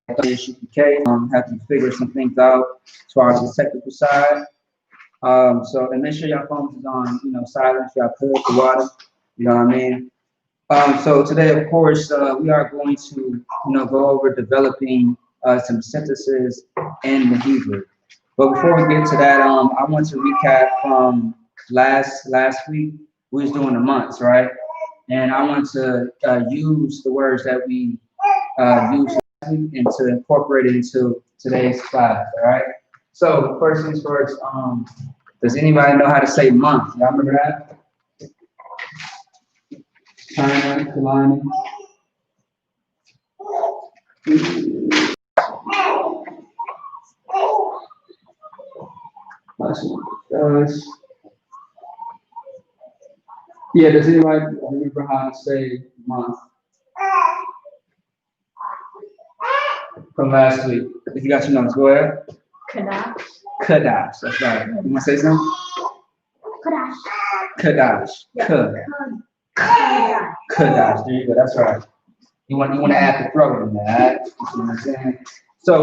I.S.U.P.K. Have to figure some things out as far as the technical side. So and make sure your phones is on, silent. Y'all could the water. You know what I mean? So today, of course, we are going to, go over developing some synthesis in the Hebrew. But before we get to that, I want to recap from last week. We was doing the months, right? And I want to use the words that we used last week and to incorporate it into today's class, all right? So first things first, does anybody know how to say month? Y'all remember that? China, Kalani. Yeah, does anybody remember how to say month from last week? If you got your notes, go ahead. Qadash. Qadash, that's right. You want to say something? Qadash. Qadash. Qadash. There you go. That's right. You want to add the throat in there, right? You know what I'm saying? So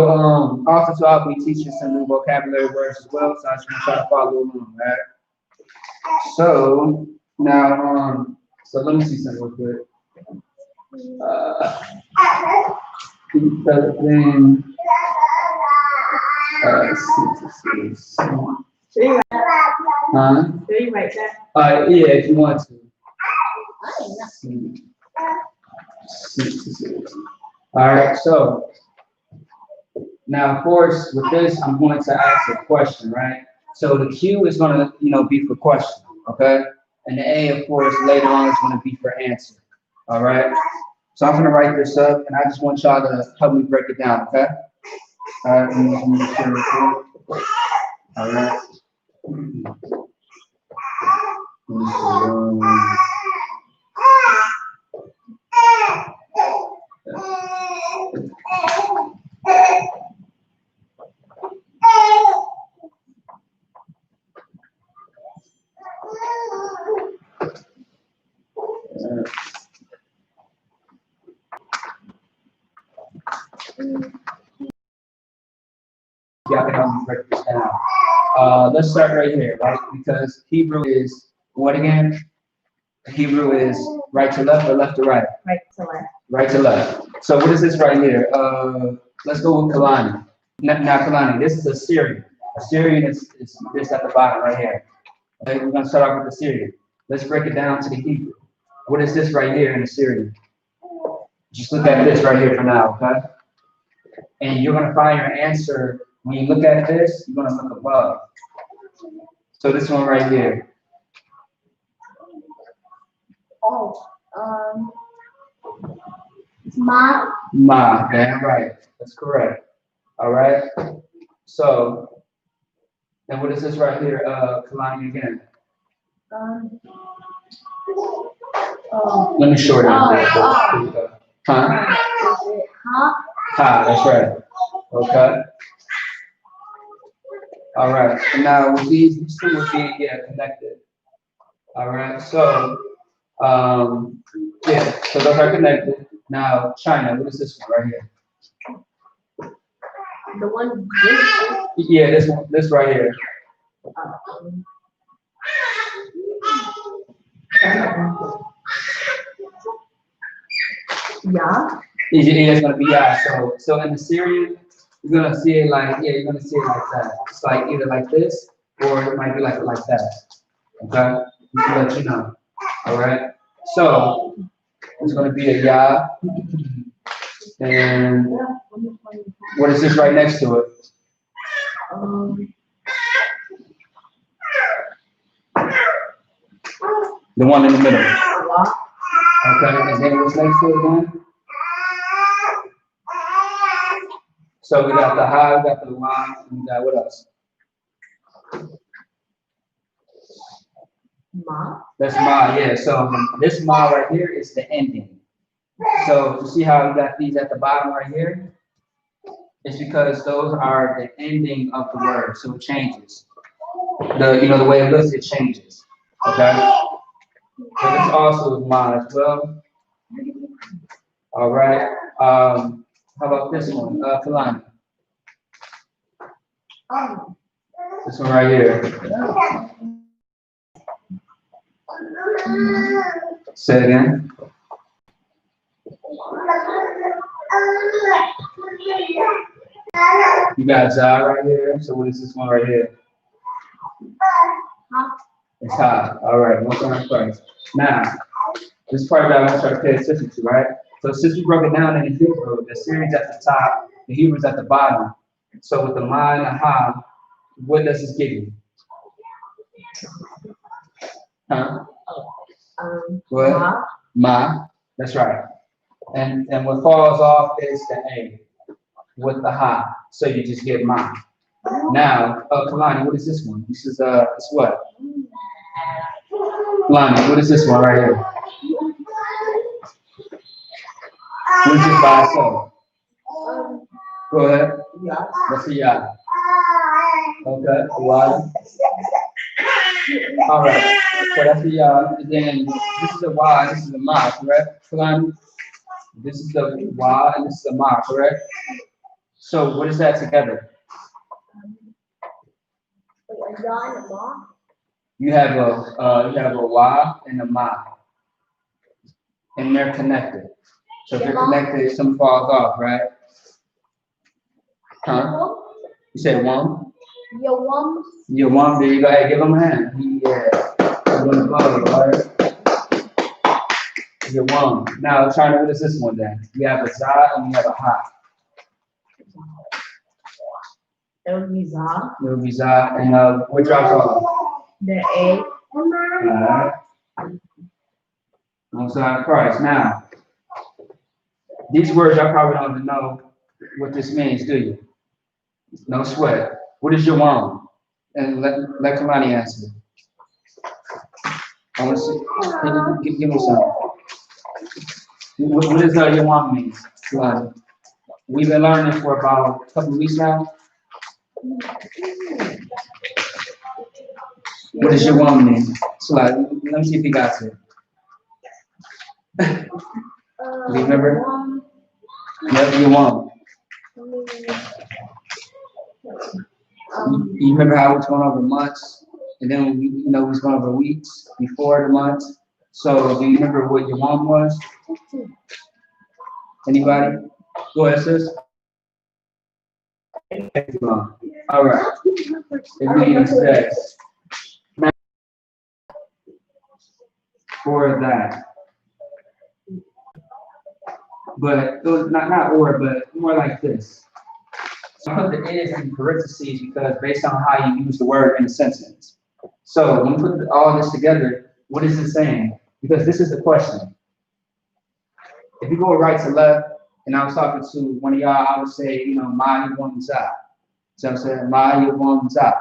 also so I'll be teaching some new vocabulary words as well. So I just want to try to follow along, right? So now so let me see something real quick. Developing synthesis. Huh? Do you write that? Yeah, if you want to. All right, so now, of course, with this, I'm going to ask a question, right? So the Q is going to, be for question, okay? And the A, of course, later on is going to be for answer, all right? So I'm going to write this up, and I just want y'all to help me break it down, okay? All right, let me make sure it's cool. All right. Y'all can help me break this down. Let's start right here, right? Because Hebrew is what again? Hebrew is right to left or left to right? Right to left. Right to left. So what is this right here? Let's go with Kalani. Now Kalani, this is Assyrian. Assyrian is this at the bottom right here. Okay, we're gonna start off with Assyrian. Let's break it down to the Hebrew. What is this right here in Assyrian? Just look at this right here for now, okay? And you're gonna find your answer when you look at this. You're gonna look above. So this one right here. Oh, Ma. Ma, damn right. That's correct. All right. So, and what is this right here? Kalani again. Let me shorten it. Huh? Ha, that's right. Okay. All right. And now with these two would be connected. All right. So so those are connected. Now China, what is this one right here? The one. Yeah, this one, this right here. Yeah. It's gonna be yeah. So in the Syrian, you're gonna see it like you're gonna see it like that. It's like either like this or it might be like that. Okay, just to let you know. All right. So it's gonna be a ya, and what is this right next to it? The one in the middle. Okay, and then what's next to it then? So we got the ha, we got the wa, and we got what else? Ma. That's ma, yeah. So this ma right here is the ending. So you see how we got these at the bottom right here? It's because those are the ending of the word, so it changes. The way it looks, it changes. Okay. So this also is ma as well. All right. How about this one? Kalani. This one right here. Say it again. You got Ja right here. So what is this one right here? It's high. All right. What's on Christ? Now, this part that I want you to pay attention to, right? So since we broke it down in the Hebrew, the Syrian's at the top, the Hebrew's at the bottom. So with the ma and the ha, what does this give you? Huh? What? Ma. That's right. And what falls off is the A with the ha. So you just get ma. Now, Kalani, what is this one? This is it's what? Kalani, what is this one right here? What is this by itself? Go ahead. That's a ya. Okay, why? All right. So that's the and then this is the y, this is the ma, correct? Kalani? This is the y and this is the ma, correct? So what is that together? You have a y and a ma, and they're connected. So if they're connected, some falls off, right? Huh? You said one? Your one, there you go. Hey, give him a hand. Yeah. You're above, right? Your one. Now, trying to what is this one then? You have a za and you have a ha. It would be za. It would be za, and what drops off? The A. Alright. On side of Christ. Now, these words y'all probably don't even know what this means, do you? No sweat. What is your one? And let Kalani answer. I want to see. Give me some. What does your one mean, Kalani? We've been learning for about a couple of weeks now. What does your one mean? So let me see if you got it. Do you remember? Yep, your one. You remember how it was going over months, and then we was going over weeks before the months. So do you remember what your one was? Anybody? Go ahead, sis. All right. It means this. For that. But it was not or, but more like this. So I put the is in parentheses because based on how you use the word in a sentence. So when we put all this together, what is it saying? Because this is the question. If you go right to left, and I was talking to one of y'all, I would say, ma yevon za. So I'm saying, ma yevon za.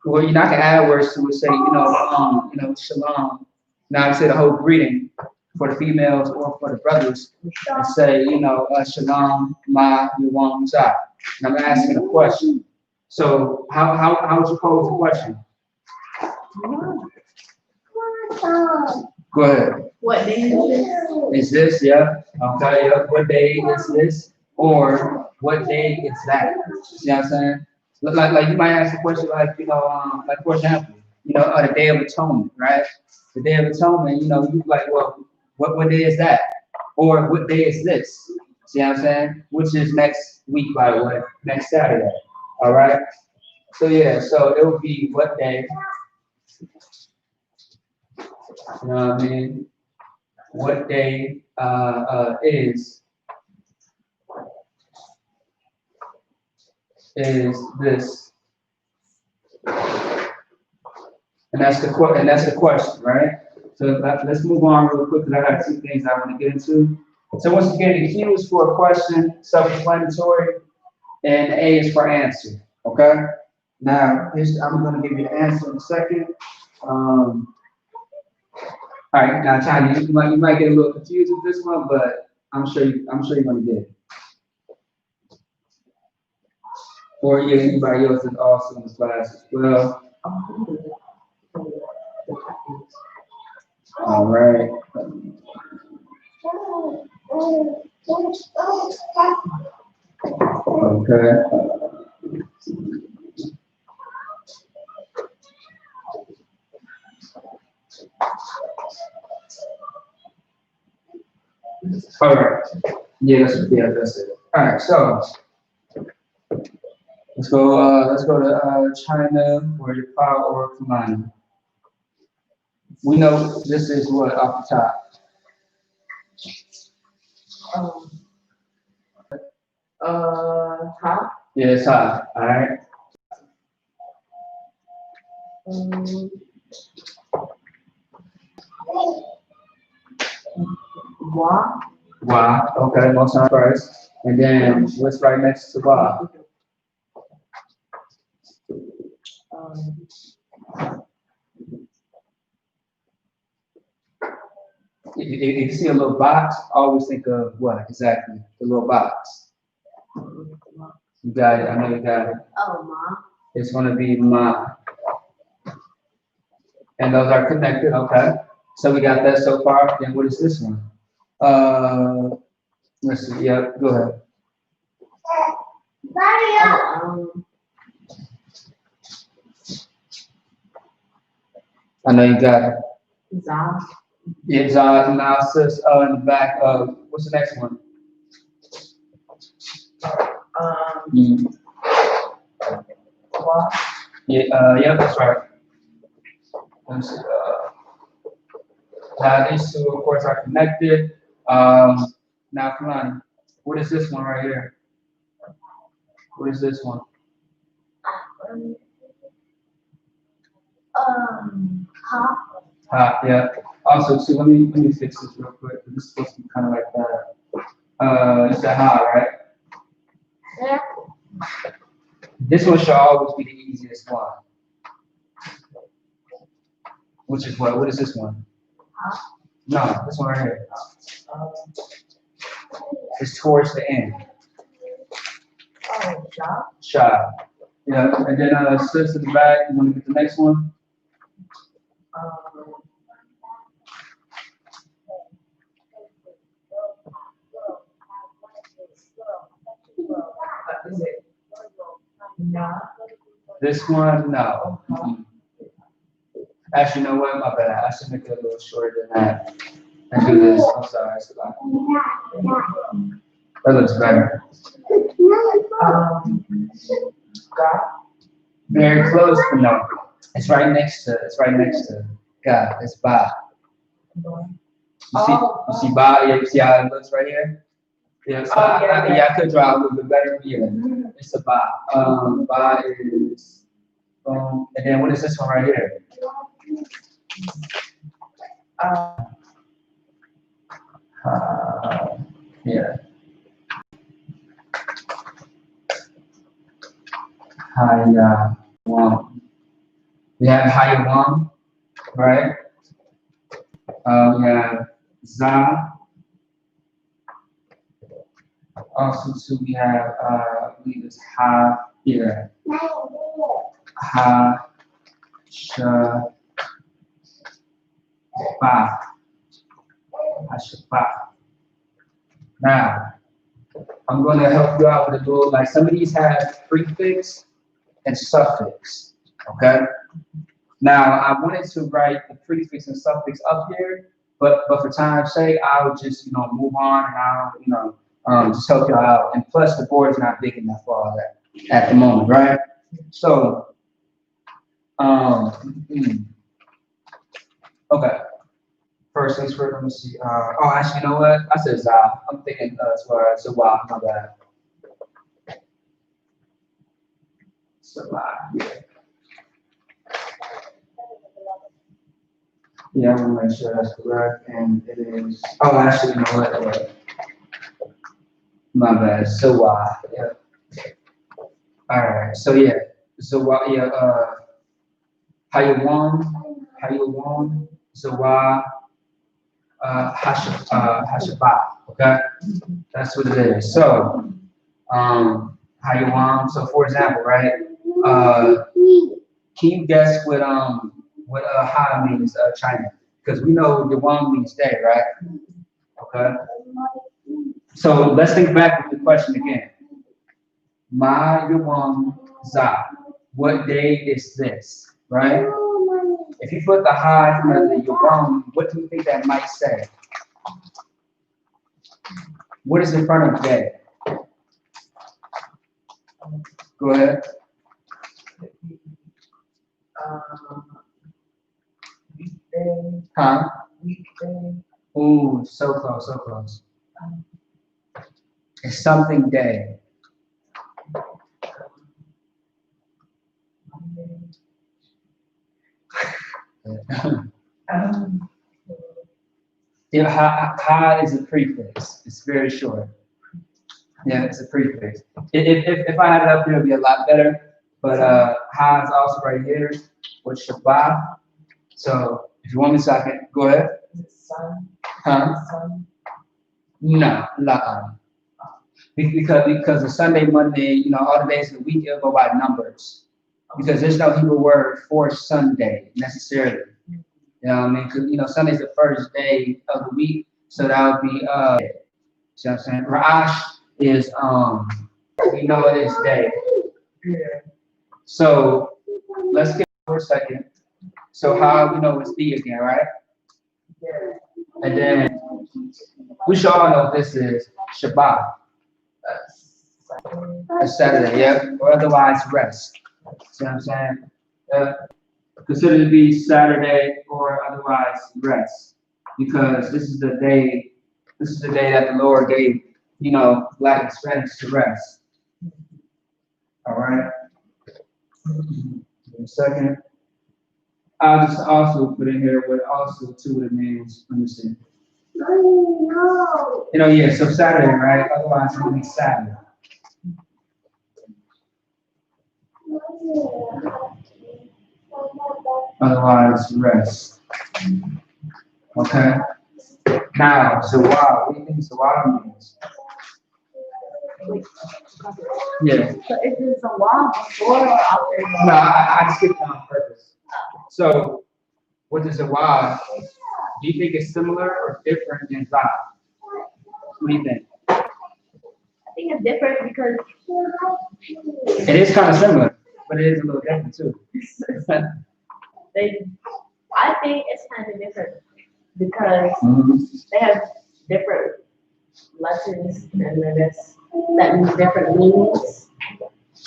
Well, I can add words to it, say, shalom. Now I say the whole greeting for the females or for the brothers, and say, shalom, ma yevon za. And I'm asking a question. So how would you pose the question? Go ahead. What day is this? Is this, yeah? Okay, yeah. What day is this? Or what day is that? See what I'm saying? Like you might ask a question like, like for example, the Day of Atonement, right? The Day of Atonement, you like, well, what day is that? Or what day is this? See what I'm saying? Which is next week, by the way, next Saturday. All right? So yeah, so it would be what day? You know what I mean? What day is this? And that's the question, right? So let's move on real quick because I got two things I want to get into. So once again, the Q is for a question, self-explanatory, and A is for answer. Okay. Now I'm going to give you the answer in a second. All right, now China, you might get a little confused with this one, but I'm sure you're going to get it. Or yeah, anybody else is also in the class as well. All right. Okay. All right. That's it. All right. So let's go. Let's go to China, where your power or command. We know this is what off the top. Hot. Yeah, it's hot. All right. Wa. Wow. Okay. Most time first, and then what's right next to wow? If you see a little box, always think of what exactly? The little box. You got it. I know you got it. Oh, Ma. It's going to be ma. And those are connected. Okay. So we got that so far. Then what is this one? Let's see. Yeah. Go ahead. I know you got it. Za. It's now sis in the back. What's the next one? Wa. Yeah, that's right. Let's see, now these two, of course, are connected. Now, come on. What is this one right here? What is this one? Hot. Yeah. Also, too, let me fix this real quick. This is supposed to be kind of like that. You said ha, right? Yeah. This one should always be the easiest one. Which is what? What is this one? No, this one right here. It's towards the end. Oh, Sha. Shy. Yeah, and then sis in the back. You want to get the next one? Is it? Na. This one, no. Actually, you know what? My bad. I should make it a little shorter than that. And do this. I'm sorry. It's a lot. That looks better. Ga. Very close, but no. It's right next to. It's right next to God. It's ba. You see ba? Yeah, you see how it looks right here? Yeah, so I could draw a little bit better, but yeah, it's a ba. Ba is, and then what is this one right here? Yeah. Hayawam. We have Hayawam, right? We have Za. Also, too, we have, I believe it's Ha here. Ha, Sha, Ba. Ha, Sha, Ba. Now, I'm going to help you out with a little, like some of these have prefix and suffix, okay? Now, I wanted to write the prefix and suffix up here, but for time's sake, I'll just, move on and I'll, just help you out. And plus, the board's not big enough for all that at the moment, right? So, okay. First things first, let me see. Actually, you know what? I said Za. I'm thinking as far as Sawa, my bad. Sawa, yeah. Yeah, I'm gonna make sure that's correct. And it is, actually, you know what? My bad. Sawa, yeah. All right, so yeah. Sawa, yeah, Hayawam, Sawa, Hashaba, okay? That's what it is. So, Hayawam, so for example, right? Can you guess what Ha means China? Because we know Yawam means day, right? Okay. So let's think back with the question again. Ma Yuwam Za. What day is this? Right? If you put the ha in front of the Yuwam, what do you think that might say? What is in front of day? Go ahead. Weekday. Huh? Weekday. Ooh, so close, so close. It's something day. Yeah, ha is a prefix. It's very short. Yeah, it's a prefix. If I had it up here, it'd be a lot better. But ha is also right here with Shabbat. So if you want me to, I can go ahead. Sun. Huh? Sun. No, la. Because the Sunday, Monday, you know, all the days of the week, it'll go by numbers. Because there's no Hebrew word for Sunday necessarily. You know what I mean? Because, you know, Sunday's the first day of the week, so that would be, see what I'm saying? Ra'ash is, we know it is day. Yeah. So, let's get for a second. So, how we know it's D again, right? Yeah. And then, we should all know this is Shabbat, a Saturday, yeah? Or otherwise rest. See what I'm saying? Considered to be Saturday or otherwise rest, because this is the day that the Lord gave, you know, Black and Spanish to rest. All right. Give me a second. I'll just also put in here what also two of the names. Let me see. You know, yeah. So Saturday, right? Otherwise, it would be Saturday. Otherwise, rest. Okay. Now, Zawal. What do you think Zawal means? Yeah. So is this a long before or after? No, I skipped it on purpose. So, what is Zawal? Do you think it's similar or different than Zah? What do you think? I think it's different because It is kind of similar, but it is a little different too. I think it's kind of different because they have different lessons and letters that mean different meanings.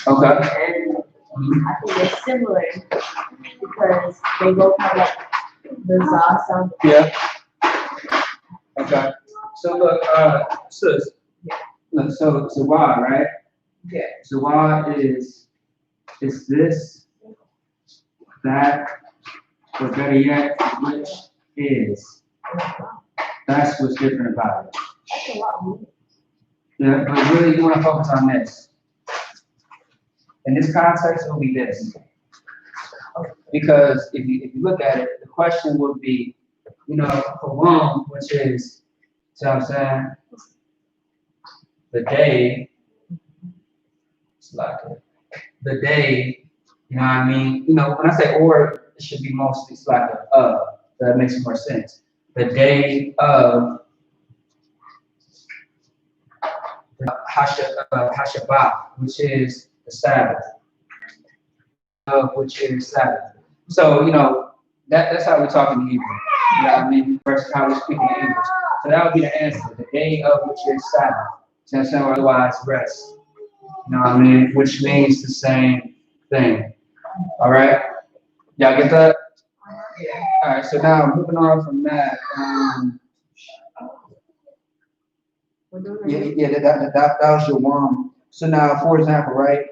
Okay. And I think they're similar because they both have like the za sound. Yeah. Okay. So look, sis. Look, so Zawal, right? Yeah. Zawal is this, that, or better yet, which is. That's what's different about it. That's a lot. Yeah, but really you want to focus on this. In this context, it will be this. Because if you look at it, the question would be, you know, Haram, which is, see what I'm saying? The day, it's like the day, you know what I mean? You know, when I say or, it should be mostly, it's like a that makes more sense. The day of Hashabbat, which is the Sabbath, which is Sabbath. So, you know, that's how we talk in Hebrew. You know what I mean? Versus how we speak in English. So that would be the answer. The day of which is Sabbath. So that's how otherwise rest. You know what I mean? Which means the same thing. All right? Y'all get that? All right, so now moving on from that. That was your one. So now, for example, right?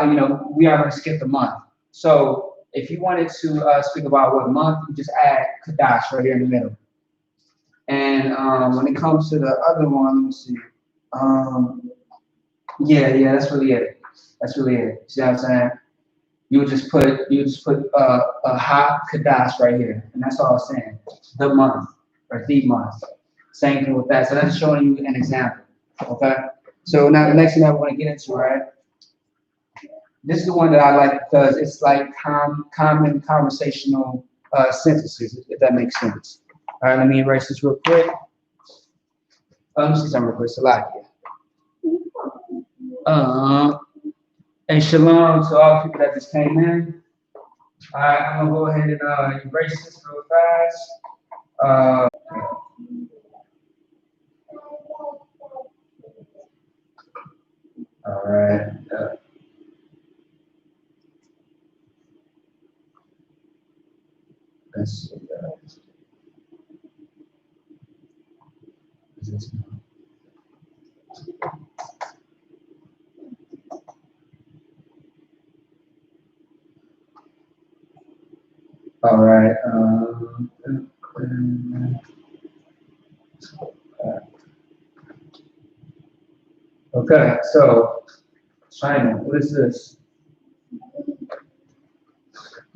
You know, we are going to skip the month. So if you wanted to speak about what month, you just add Qadash right here in the middle. And when it comes to the other one, let me see. Yeah, that's really it. That's really it. See what I'm saying? You just put a hot Qadash right here, and that's all I'm saying. The month or the month. Same thing with that. So that's showing you an example. Okay. So now the next thing I want to get into, right? This is the one that I like because it's like common conversational sentences, if that makes sense. All right, let me erase this real quick. Let me see some real quick. Salakia. And shalom to all the people that just came in. All right, I'm gonna go ahead and erase this real fast. All right. Let's see. Is this one? All right. Okay, so China, what is this?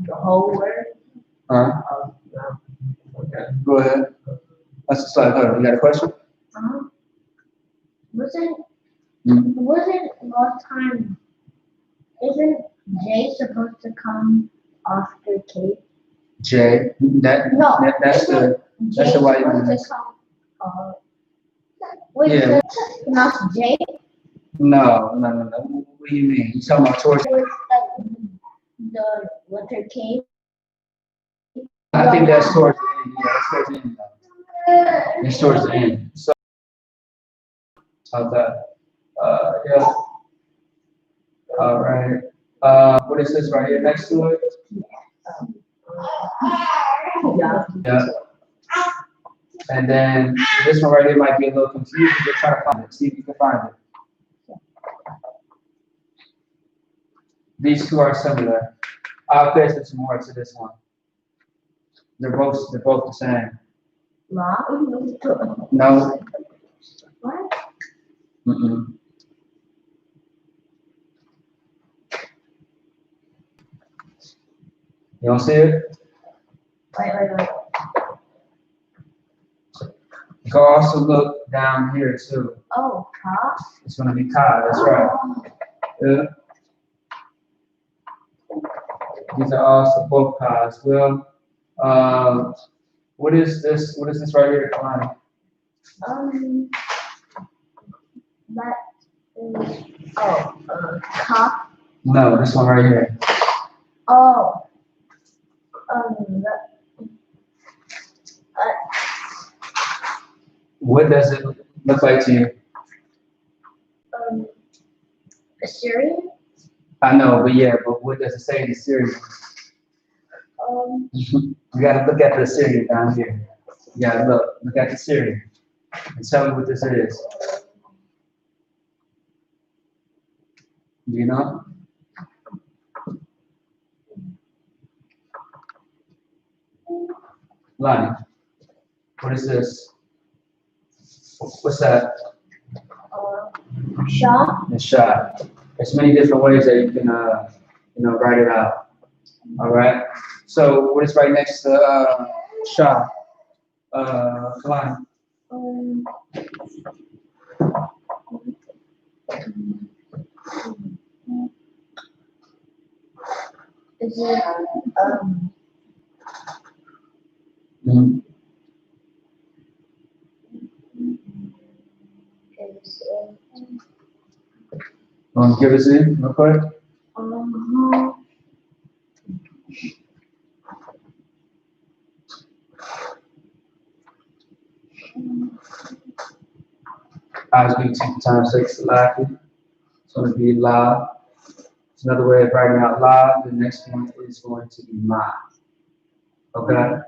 The whole word. Okay, go ahead. That's the slide. Hold on. You got a question? Wasn't last time, isn't J supposed to come after K? J. That's the J the white supposed one. to come, wait, Yeah. not J? No. What do you mean? You talking about towards? Was the letter K? I think that's towards the end. Yeah, that's towards the end. It's towards the end. So, how's that? Yeah. All right. What is this right here next to it? Yeah. And then this one right here might be a little confusing. Just try to find it. See if you can find it. These two are similar. I'll pay attention more to this one. They're both the same. La? No. What? Mm-mm. You don't see it? Wait. You can also look down here too. Oh, Ka? It's gonna be Ka, that's right. Yeah. These are also both Ka as well. What is this? What is this right here, Kalani? That is, Ka? No, this one right here. Oh, What does it look like to you? Assyrian? I know, but what does it say in the Syrian? You gotta look at the Syrian down here. You gotta look at the Syrian and tell me what this is. Do you know? Lonnie, what is this? What's that? Shah? The shot. There's many different ways that you can, write it out. All right. So what is right next to shot? Kalani. Is it, Mm-hmm. Want to give us in real quick? I speak 2 times 6 lacking. It's going to be la. It's another way of writing out la. The next one is going to be ma. Okay?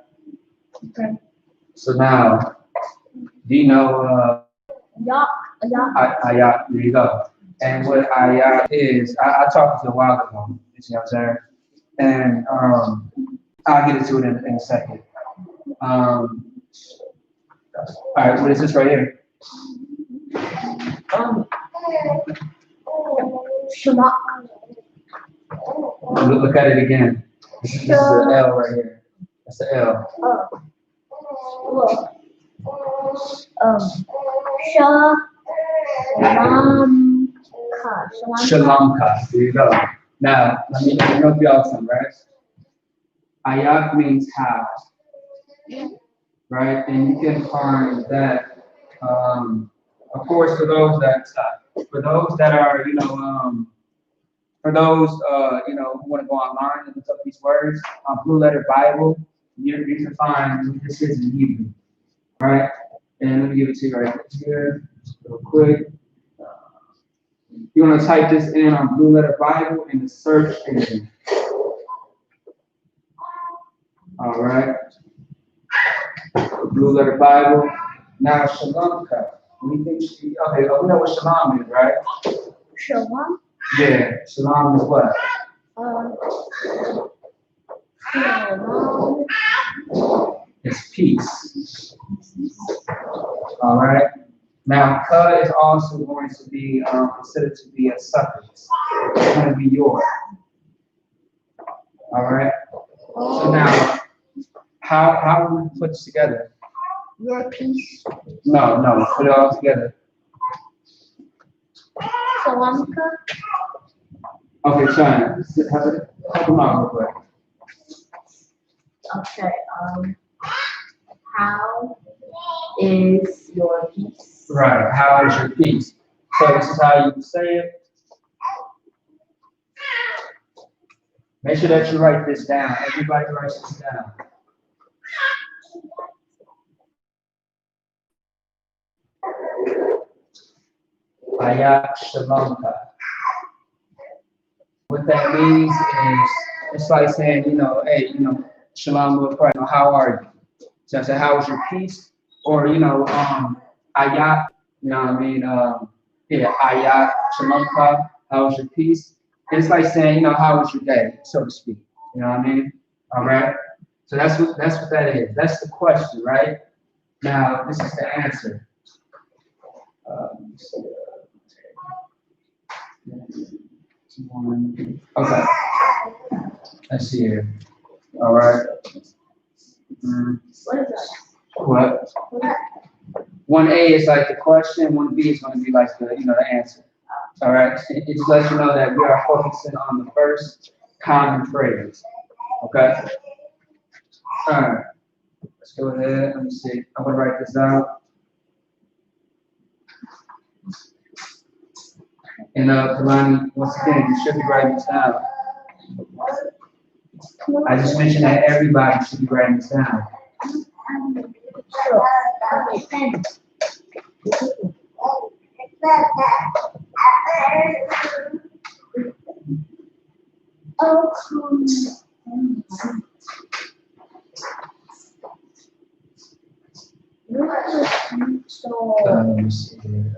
Okay. So now, do you know ayat? There you go. And what ayat is, I talked to you a while ago. You see what I'm saying? And I'll get into it in a second. All right, what is this right here? Shema. Look at it again. This is the L right here. That's the L. Shalom ka. There you go. Now, let me help you out some, right? Ayat means how, right? And you can find that Of course, for those that are, for those, who want to go online and look up these words, Blue Letter Bible, you can find what this is in Hebrew, right? And let me give it to you right here, just real quick. You want to type this in on Blue Letter Bible in the search engine. All right. Blue Letter Bible. Now, Shalom. We think, okay, we know what Shalom is, right? Shalom. Yeah, Shalom is what? Shalom. It's peace. All right. Now, Ka is also going to be considered to be a suffix. It's going to be yours. All right. So now, how do we put this together? Your peace. No, put it all together. Salamka. Okay, China, help them out real quick. Okay, how is your peace? Right, how is your peace? So this is how you would say it. Make sure that you write this down. Everybody writes this down. Shalomka. What that means is, it's like saying, hey, Shalom, how are you? So I say, how is your peace? Or, Ayat, you know what I mean? Ayat, Shalomka, how is your peace? It's like saying, how was your day, so to speak. You know what I mean? All right. So that's what that is. That's the question, right? Now, this is the answer. Okay. Let's see here. All right. What is that? What? 1A is like the question. 1B is going to be like the answer. All right. It just lets you know that we are focusing on the first common phrase. Okay. All right. Let's go ahead. Let me see. I'm going to write this down. And Kalani, once again, you should be writing this down. I just mentioned that everybody should be writing this down. Let me see here.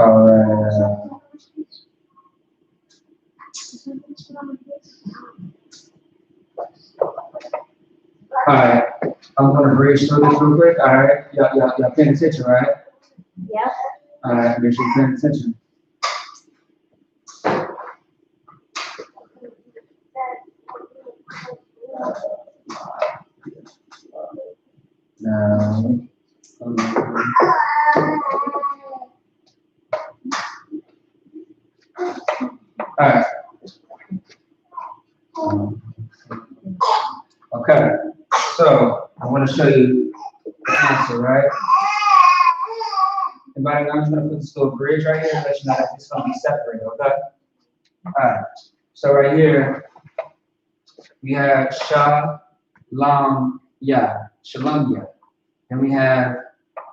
All right, I'm gonna breeze through this real quick. All right, y'all paying attention, right? Yep. All right, make sure you're paying attention. Now, all right. Okay, so I want to show you the answer, right? Everybody, I'm just going to put this little bridge right here, let you know that it's going to be separated, okay? All right, so right here, we have Shalom Ya, Shalom Ya. And we have,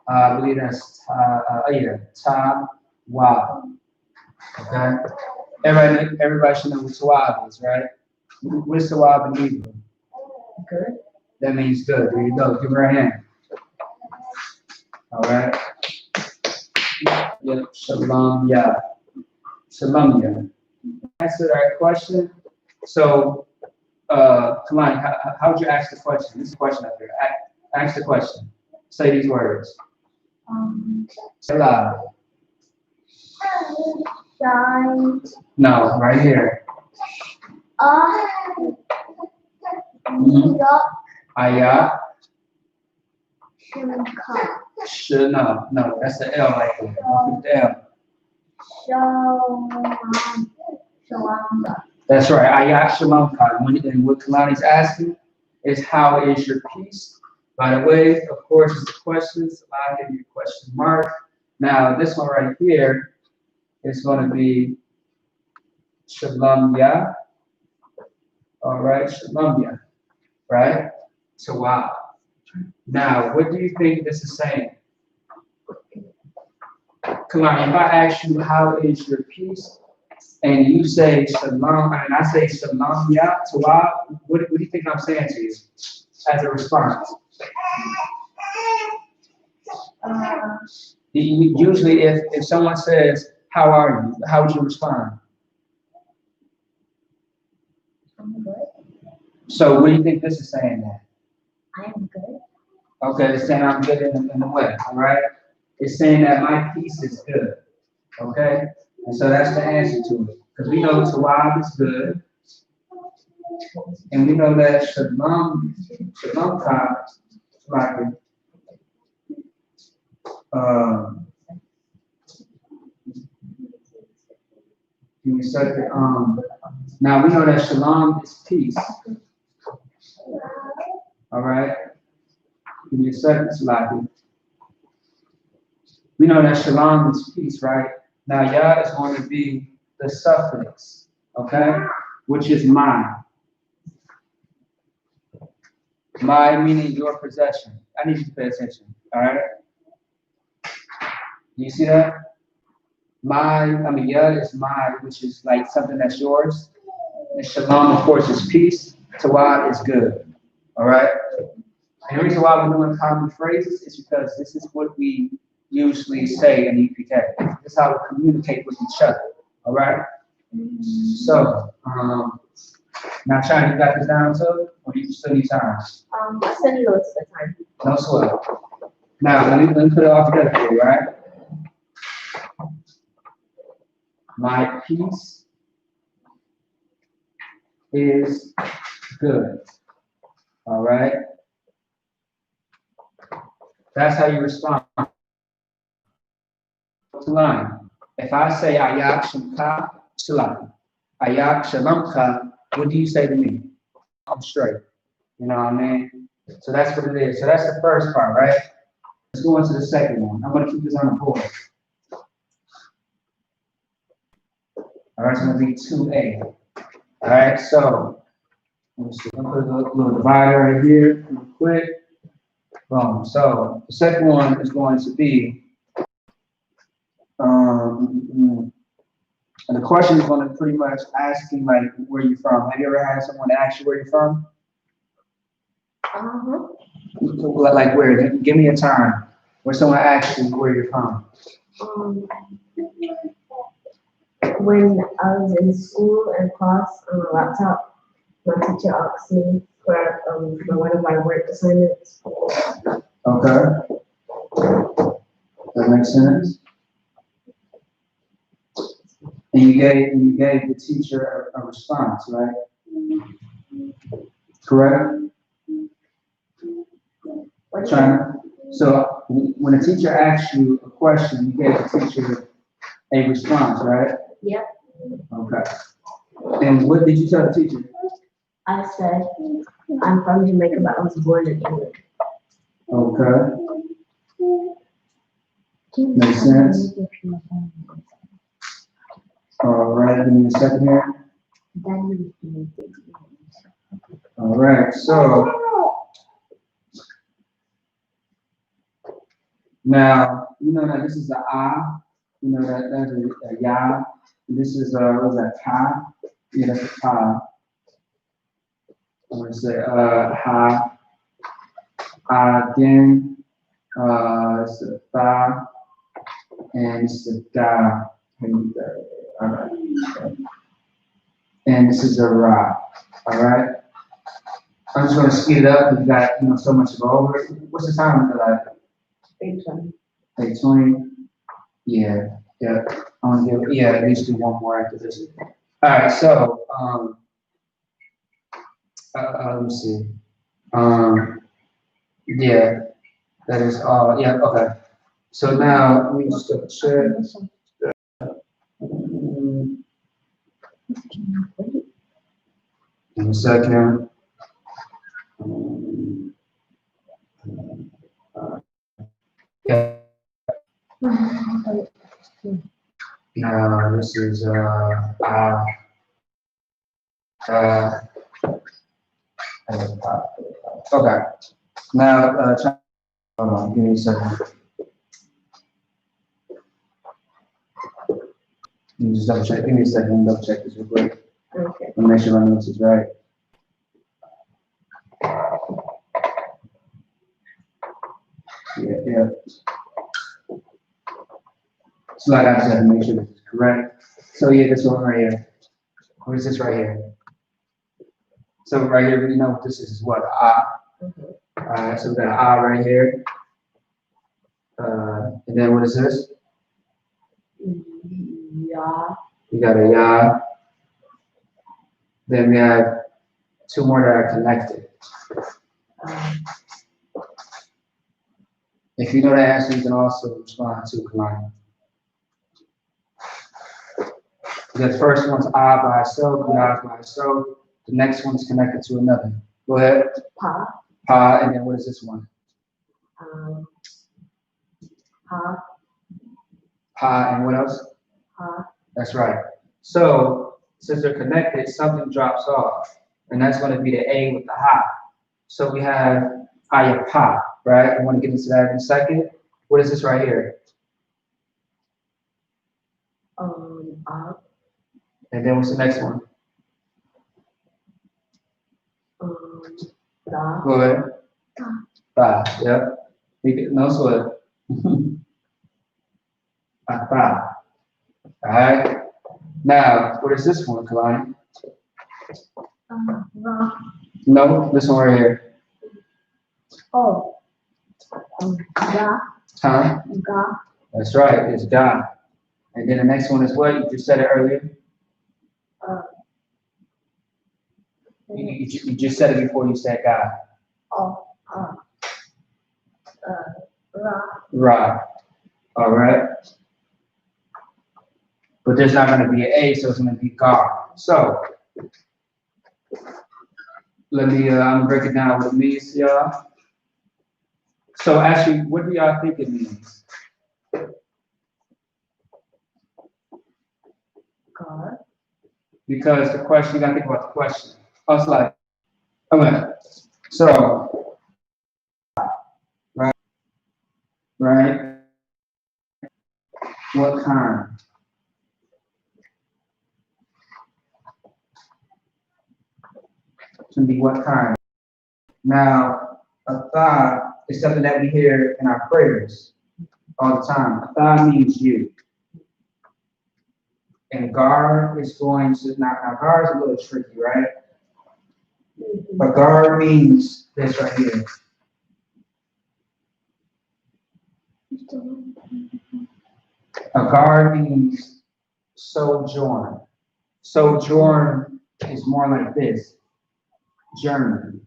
I believe that's Ta Wa. Okay? Everybody should know what Tawab is, right? What is Tawab in Hebrew? Good. That means good. There you go. Give her a hand. All right. Yep. Shalom Ya. Shalom Ya. Answer that question. So, come on. How would you ask the question? This is a question up here. Ask the question. Say these words. Salah. Shine. No, right here. Yup. I.S.U.P.K. Shimka. Should no, that's the L right there. Don't put the L. Shalom. Shalom. That's right. I.S.U.P.K. And what Kalani's asking is, how is your peace? By the way, of course, it's the questions. I'll give you a question mark. Now, this one right here is going to be Shalom Yah. All right, Shalom Yah. Right? So, wow. Now, what do you think this is saying? Kalani, if I ask you, how is your peace? And you say Shalom, and I say Shalom Yah, Tawab, what do you think I'm saying to you as a response? Usually, if someone says, how are you? How would you respond? I'm good. So, what do you think this is saying then? I'm good. Okay, it's saying I'm good in the way, all right? It's saying that my peace is good, okay? And so that's the answer to it. Because we know Tawab is good, and we know that Shalom Ka, give me a second. Now we know that Shalom is peace. All right? Give me a second, Salaki. We know that Shalom is peace, right? Now Yah is going to be the suffix, okay? Which is mine. My meaning your possession. I need you to pay attention, all right? Do you see that? Yah is mine, which is like something that's yours. And Shalom, of course, is peace. Tawad is good, all right? And the reason why we're doing common phrases is because this is what we usually say in UPK. This is how we communicate with each other, all right? So, now, China, you got this down too, or do you still need time? I send you notes at the time. No sweat. Now, let me put it all together for you, right? My peace is good, all right? That's how you respond. Line. If I say I.S.U.P.K, Shalom. I.S.U.P.K, what do you say to me? I'm straight. You know what I mean? So that's what it is. So that's the first part, right? Let's go into the second one. I'm going to keep this on the board. All right, it's going to be 2A. All right, so let me see. I'm going to put a little divider right here real quick. Boom. So the second one is going to be, and the question is going to pretty much asking like where you're from. Have you ever had someone ask you where you're from? Like where? Give me a time where someone asks you where you're from. When I was in school and class on a laptop, my teacher asked me for one of my work assignments. Okay. That makes sense. And you gave the teacher a response, right? Correct? China? So when a teacher asks you a question, you gave the teacher a response, right? Yep. Okay. And what did you tell the teacher? I said, I'm from Jamaica, but I was born in England. Okay. Makes sense. All right, give me a second here. All right, so now you know that this is the I, you know that that's a Yah. This is what's that, Ka? Yeah, that's a Ka. I'm gonna say Ha, Again, it's a Tha, and it's a Da. All right. And this is a Ra. All right. I'm just gonna speed it up. We've got so much to go over. What's the time for that? 8:20. 8:20. Yeah. I want to give, yeah, at least do one more after this. All right, so, let me see. Yeah, that is all, yeah, okay. So now, let me just double check. In a second. Yeah, now this is, okay. Now, hold on, give me a second. Let me just double check, give me a second, double check this real quick. Okay. I'll make sure my notes is right. Yeah. So like I just have to make sure this is correct. So yeah, this one right here. What is this right here? So right here, we know what this is what? Alright, so we got an I right here. And then what is this? Yeah. We got a Ya. Then we have two more that are connected. If you know the answer, you can also respond to Kalani. The first one's I by itself, the I by itself. The next one's connected to another. Go ahead. Pa. Pa, and then what is this one? Pa. Pa, and what else? Pa. That's right. So, since they're connected, something drops off, and that's going to be the A with the ha. So we have I.S.U.P.K, right? I want to get into that in a second. What is this right here? And then what's the next one? Da. Go ahead. Da. Yep. No sweat. Da. All right. Now, what is this one, Kalani? Ra. No, this one right here. Oh. Ga. Huh? Ga. That's right. It's God. And then the next one is what? You just said it earlier. You just said it before you said God. Oh. Ra. Right. All right. But there's not going to be an A, so it's going to be God. So let me I'm gonna break it down what it means to y'all. So actually, what do y'all think it means? God. Because the question, you gotta think about the question. I was like, okay, so right? What kind? It's gonna be what kind? Now, a thought is something that we hear in our prayers all the time. A thought means you. And gar is going to, now gar is a little tricky, right? But gar means this right here. A gar means sojourn. Sojourn is more like this, journey.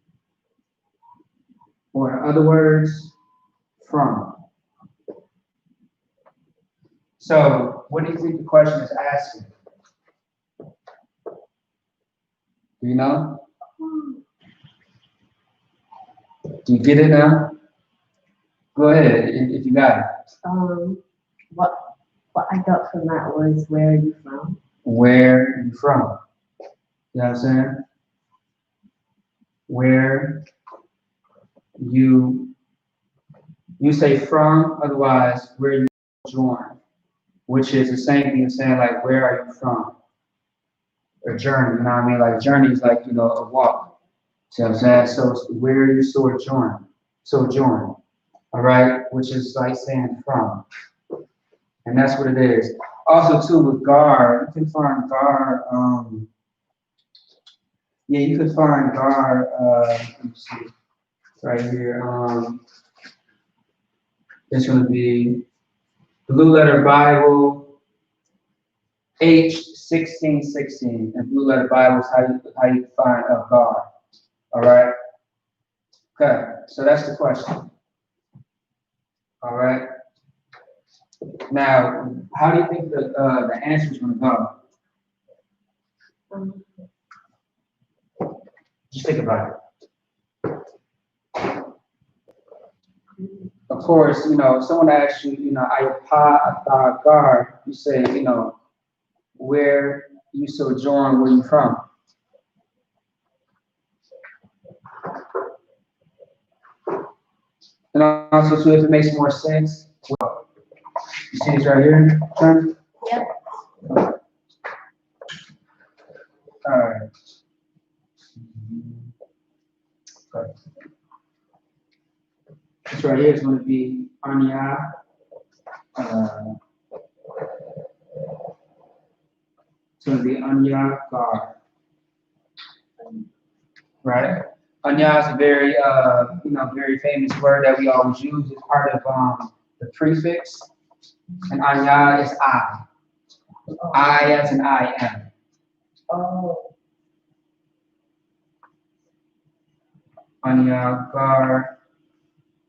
Or in other words, from. So, what do you think the question is asking? Do you know? Do you get it now? Go ahead, if you got it. What I got from that was, where are you from? Where are you from? You know what I'm saying? Where you say from, otherwise where you join, which is the same thing as saying like, where are you from? A journey, you know what I mean? Like journey is like, a walk. See what I'm saying? So it's where you sojourn, all right? Which is like saying from. And that's what it is. Also too with gar, you can find gar, yeah, you could find gar, let me see, right here, it's gonna be Blue Letter Bible, H1616 in Blue Letter Bibles, how you define God. All right. Okay. So that's the question. All right. Now, how do you think the answer is going to go? Just think about it. Of course, if someone asks you, I.S.U.P.K, you say, where you sojourn, where you from. And also, too, if it makes more sense, well, you see this right here, Trent? Yep. All right. Okay. This right here is going to be Anya. It's going to be Anya Gar. Right? Anya is a very, very famous word that we always use. It's part of the prefix. And Anya is I. I as in I am. Oh. Anya Gar.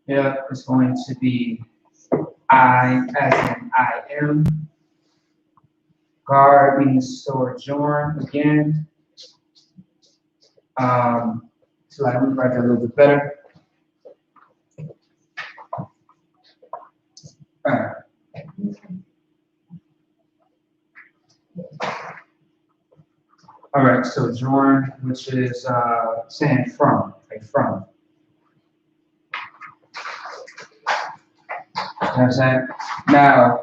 Yeah, it's going to be I as in I am. Gar means sojourn again. So let me write that a little bit better. All right. All right, sojourn, which is saying from, like from. You know what I'm saying? Now,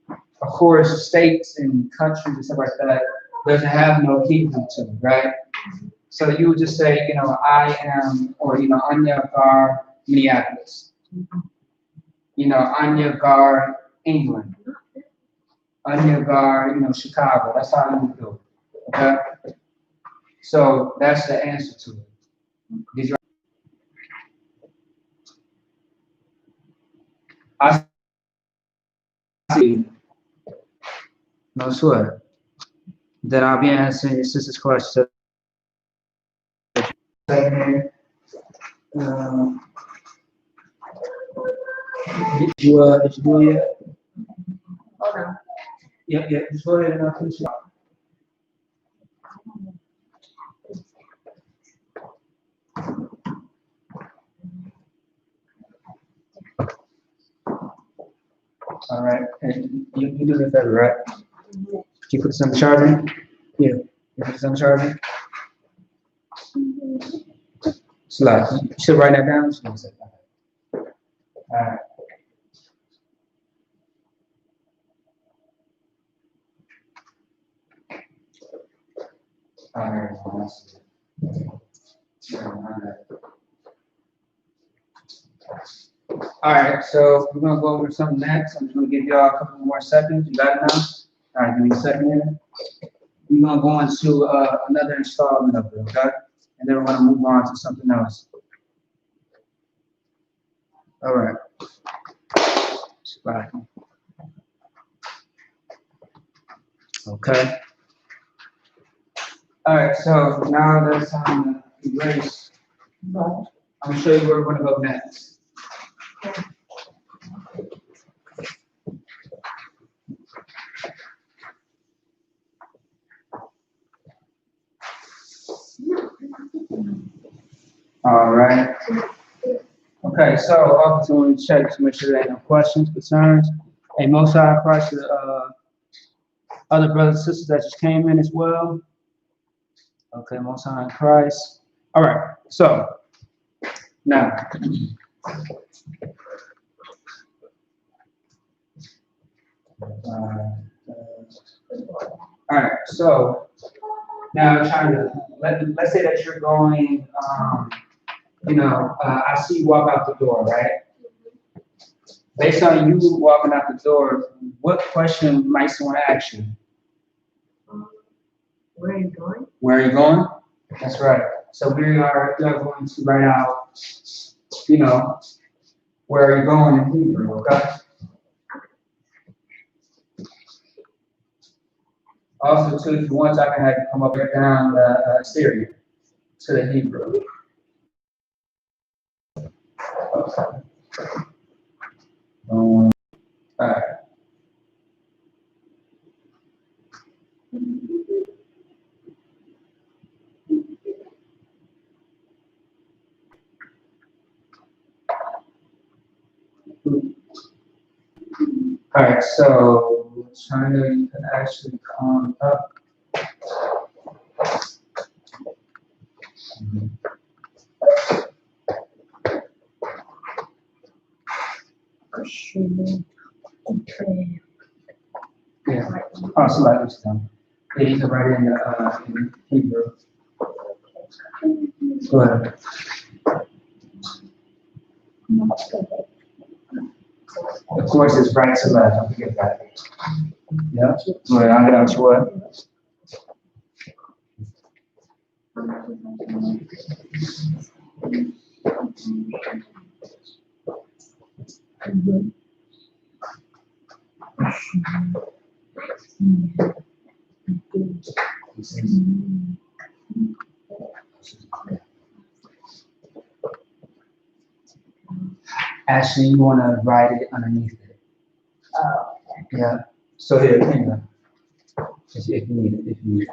of course, states and countries and stuff like that doesn't have no Hebrew to it, right? So you would just say, I am, or Anya Gar, Minneapolis. Anya Gar, England. Anya Gar, Chicago. That's how you would do it. Okay? So that's the answer to it. Did you? I see. No sweat. Then I'll be answering your sister's question. Did you do it yet? Hold on. Yeah, just go ahead and finish it. All right, and you do this better, right? Can you put this on the charger? Yeah, you put this on the charger? Slide. You should write that down. Just one second. All right. All right, so we're gonna go over something next. I'm just gonna give y'all a couple more seconds. You got it now? All right, give me a second here. We're gonna go into another installment of it, okay? And then we're gonna move on to something else. All right. Bye. Okay. All right, so now that's on the erase. I'm gonna show you where we're gonna go next. All right. Okay, so opportunity to check to make sure there ain't no questions, concerns. Hey, most high Christ to other brothers and sisters that just came in as well. Okay, most high Christ. All right, so now. All right, so now I'm trying to let's say that you're going, I see you walk out the door, right? Based on you walking out the door, what question might someone ask you? Where are you going? Where are you going? That's right. So we are going to write out, where are you going in Hebrew, okay? Also, too, if you want, I can have you come up and down the Syrian to the Hebrew. All right. All right, so China, you can actually come up. Yeah, oh, so like this time. Yeah, you can write in Hebrew. Go ahead. Of course, it's right to left. Don't forget that. Yeah. Well, I'm gonna ask you what. Actually, you want to write it underneath it. Yeah. So here, you know, if you need it, if you need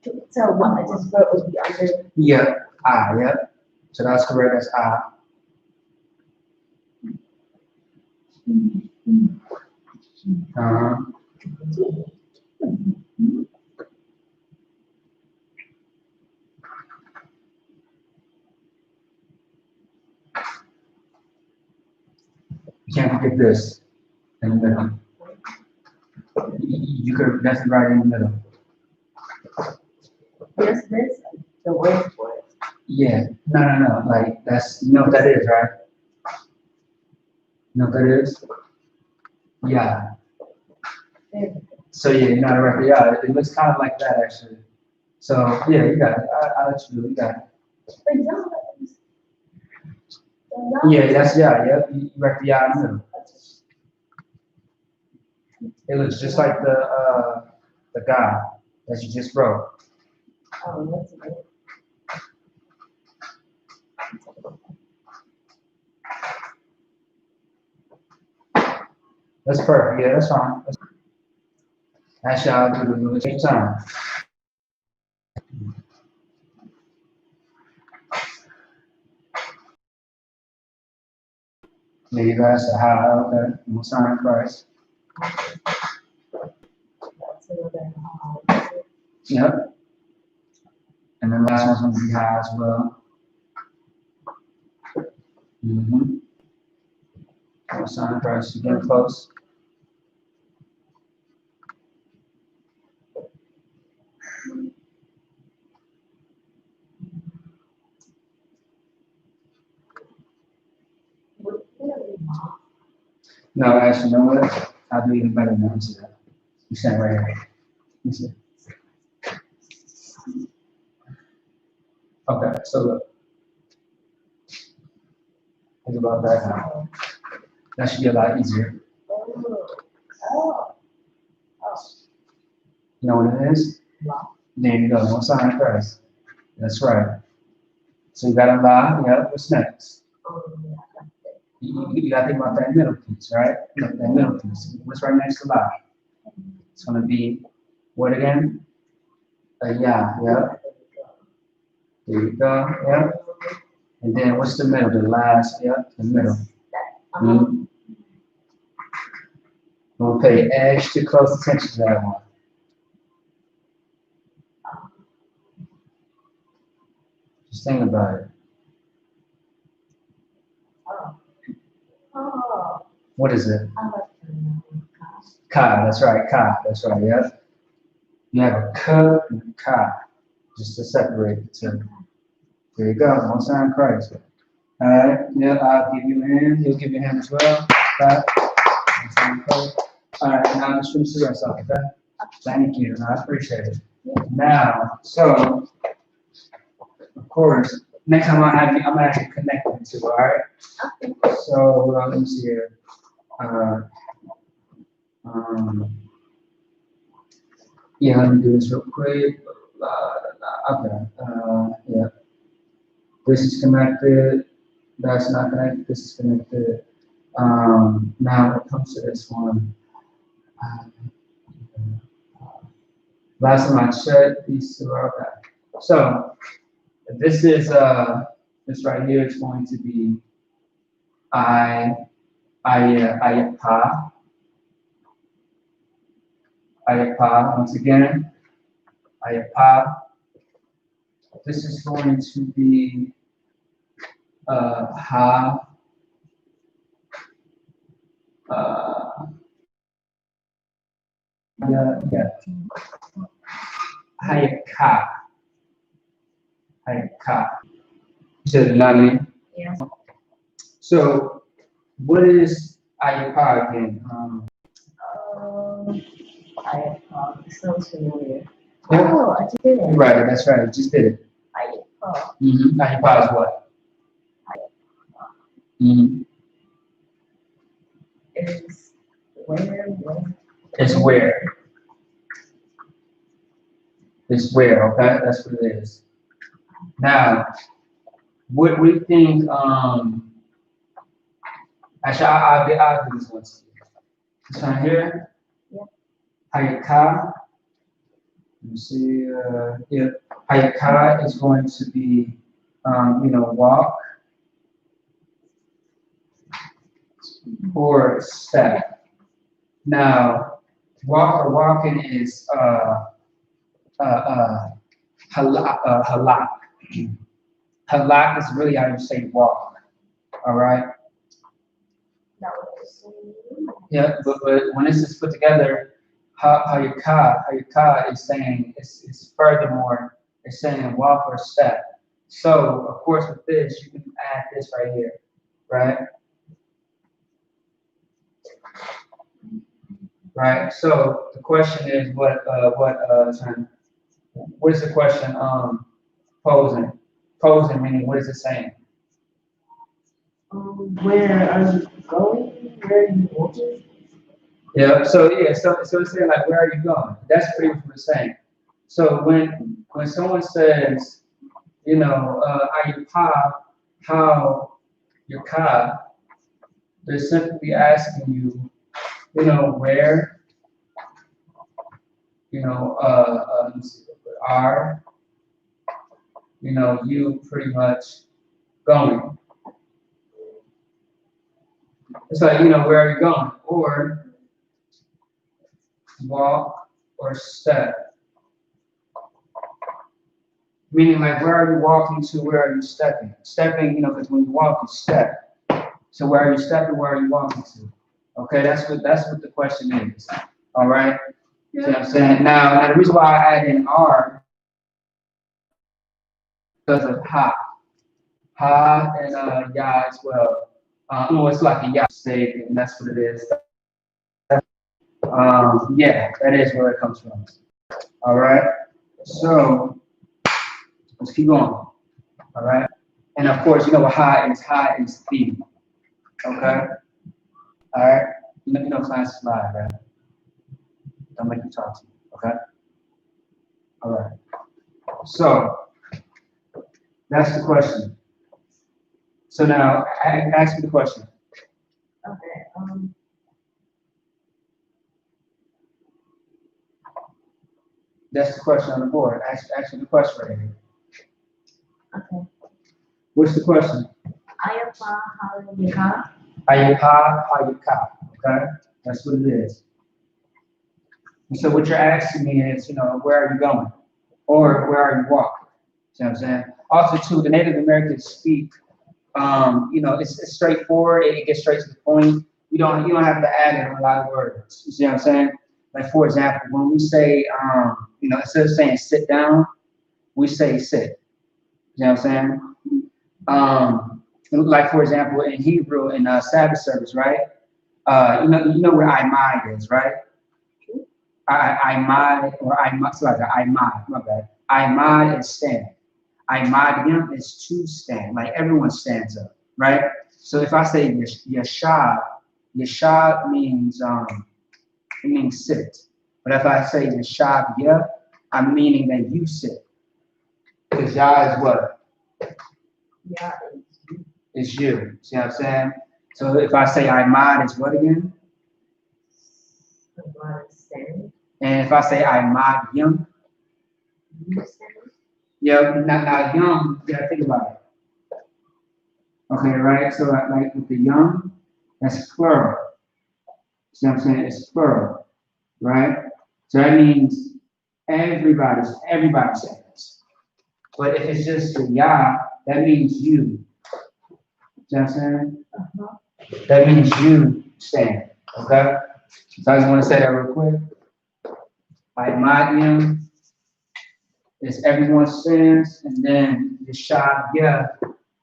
it. So what I just wrote would be under. Yeah. Ah. Yeah. So that's correct. That's ah. You can't forget this in the middle. You could definitely write in the middle. Yes, this, the word for it. Yeah. No. Like that's, you know what that is, right? You know what that is? Yeah. So yeah, you know the record. Yeah, it looks kind of like that actually. So yeah, you got it. I'll let you do it. You got it. Yeah, that's yeah. You record yeah in the middle. It looks just like the guy that you just wrote. Oh, that's good. That's perfect. Yeah, that's fine. Actually, I'll do the same time. There you go. So how? Okay. We'll sign Christ. That's another, Yep. And then the last one's gonna be high as well. Mm-hmm. We'll sign Christ. You get close. No, actually, you know what? I'll do even better than that. You stand right here. You see? Okay, so look. Think about that now. That should be a lot easier. oh, You know what it is? There you go. One sign Christ. That's right. So you got a lie. Yeah. What's next? You got to think about that middle piece, right? Look, that middle piece. What's right next to lie? It's going to be what again? Yeah. Yeah. There you go. Yeah. And then what's the middle? The last. Yeah. The middle. Mm-hmm. We'll pay extra close attention to that one. Just think about it. oh, What is it? I like Ka. That's right. Ka. That's right. Yeah. You have a ka and a ka, just to separate the two. There you go. One sign Christ. All right. Yeah. I'll give you a hand. You'll give you a hand as well. Right. One sign Christ. All right. Now just finish the rest off. Okay. Thank you. I appreciate it. Now, so of course, next time I'm gonna have you connect them two. All right. So let me see here. Yeah, let me do this real quick. Okay. Yeah. This is connected. That's not connected. This is connected. Now when it comes to this one, uh, last time I checked, these two are okay. So this is this right here is going to be I-P-K. I-P-K. Once again, I-P-K. This is going to be ha. Yeah. I-P-K. I-P-K. You said Nani. Yeah. So what is I-P-K again? I.S.U.P.K. Sounds familiar. Yeah. Oh, I just did it. Right, that's right. You just did it. I.S.U.P.K. I-P-K is what? Is where? It's where. It's where, okay? That's what it is. Now, what we think, actually, I'll do this one to you. This one here, Hayaka. You see, yeah, Hayaka is going to be, walk or step. Now, walk or walking is, halak. Halak is really how you say walk, all right? Yeah, but when this is put together, hayaka is saying, it's furthermore, it's saying walk or step. So, of course, with this, you can add this right here, right? Right, so the question is what is the question posing? Posing meaning what is it saying? Where are you going? Where are you walking? Yeah, so it's saying like where are you going? That's pretty much what it's saying. So when someone says, Ayupa, how your car, they're simply asking you, where, are, you pretty much going. It's like, where are you going? Or walk or step. Meaning like where are you walking to, where are you stepping? Stepping, because when you walk, you step. So where are you stepping, where are you walking to? Okay, that's what the question is. All right? Yeah. See what I'm saying? Now the reason why I add in R because of ha. Ha and ya as well. It's like a ya mistake, and that's what it is. Yeah, that is where it comes from. All right. So let's keep going. All right. And of course, ha is the. Okay. All right. Class is live, right? Don't make me talk to you. Okay. All right. So that's the question. So now ask me the question. Okay. That's the question on the board. Ask me the question right here. Okay. What's the question? I.S.U.P.K. Hayaka. Okay. That's what it is. And so what you're asking me is, where are you going? Or where are you walking? See what I'm saying? Also, too, the Native Americans speak, it's straightforward, it gets straight to the point. You don't have to add in a lot of words. You see what I'm saying? Like, for example, when we say, instead of saying sit down, we say sit. You know what I'm saying? Like, for example, in Hebrew, in Sabbath service, right? You know where I is, right? My bad. I is stand. Him is to stand. Like everyone stands up, right? So if I say yashab means it means sit. But if I say Yashab Yah, I'm meaning that you sit. Because Yah is what? Yeah. It's you. See what I'm saying? So if I say Imad, it's what again? Understand. And if I say Imad Yum, Understand. yeah, not Yum, you gotta think about it. Okay, right? So like with the Yum, that's plural. See what I'm saying? It's plural, right? So that means everybody says this. But if it's just the Yah, that means you. See what I'm saying? That means you stand. Okay? So I just want to say that real quick. Imad is everyone's sins, and then the Yashab Yah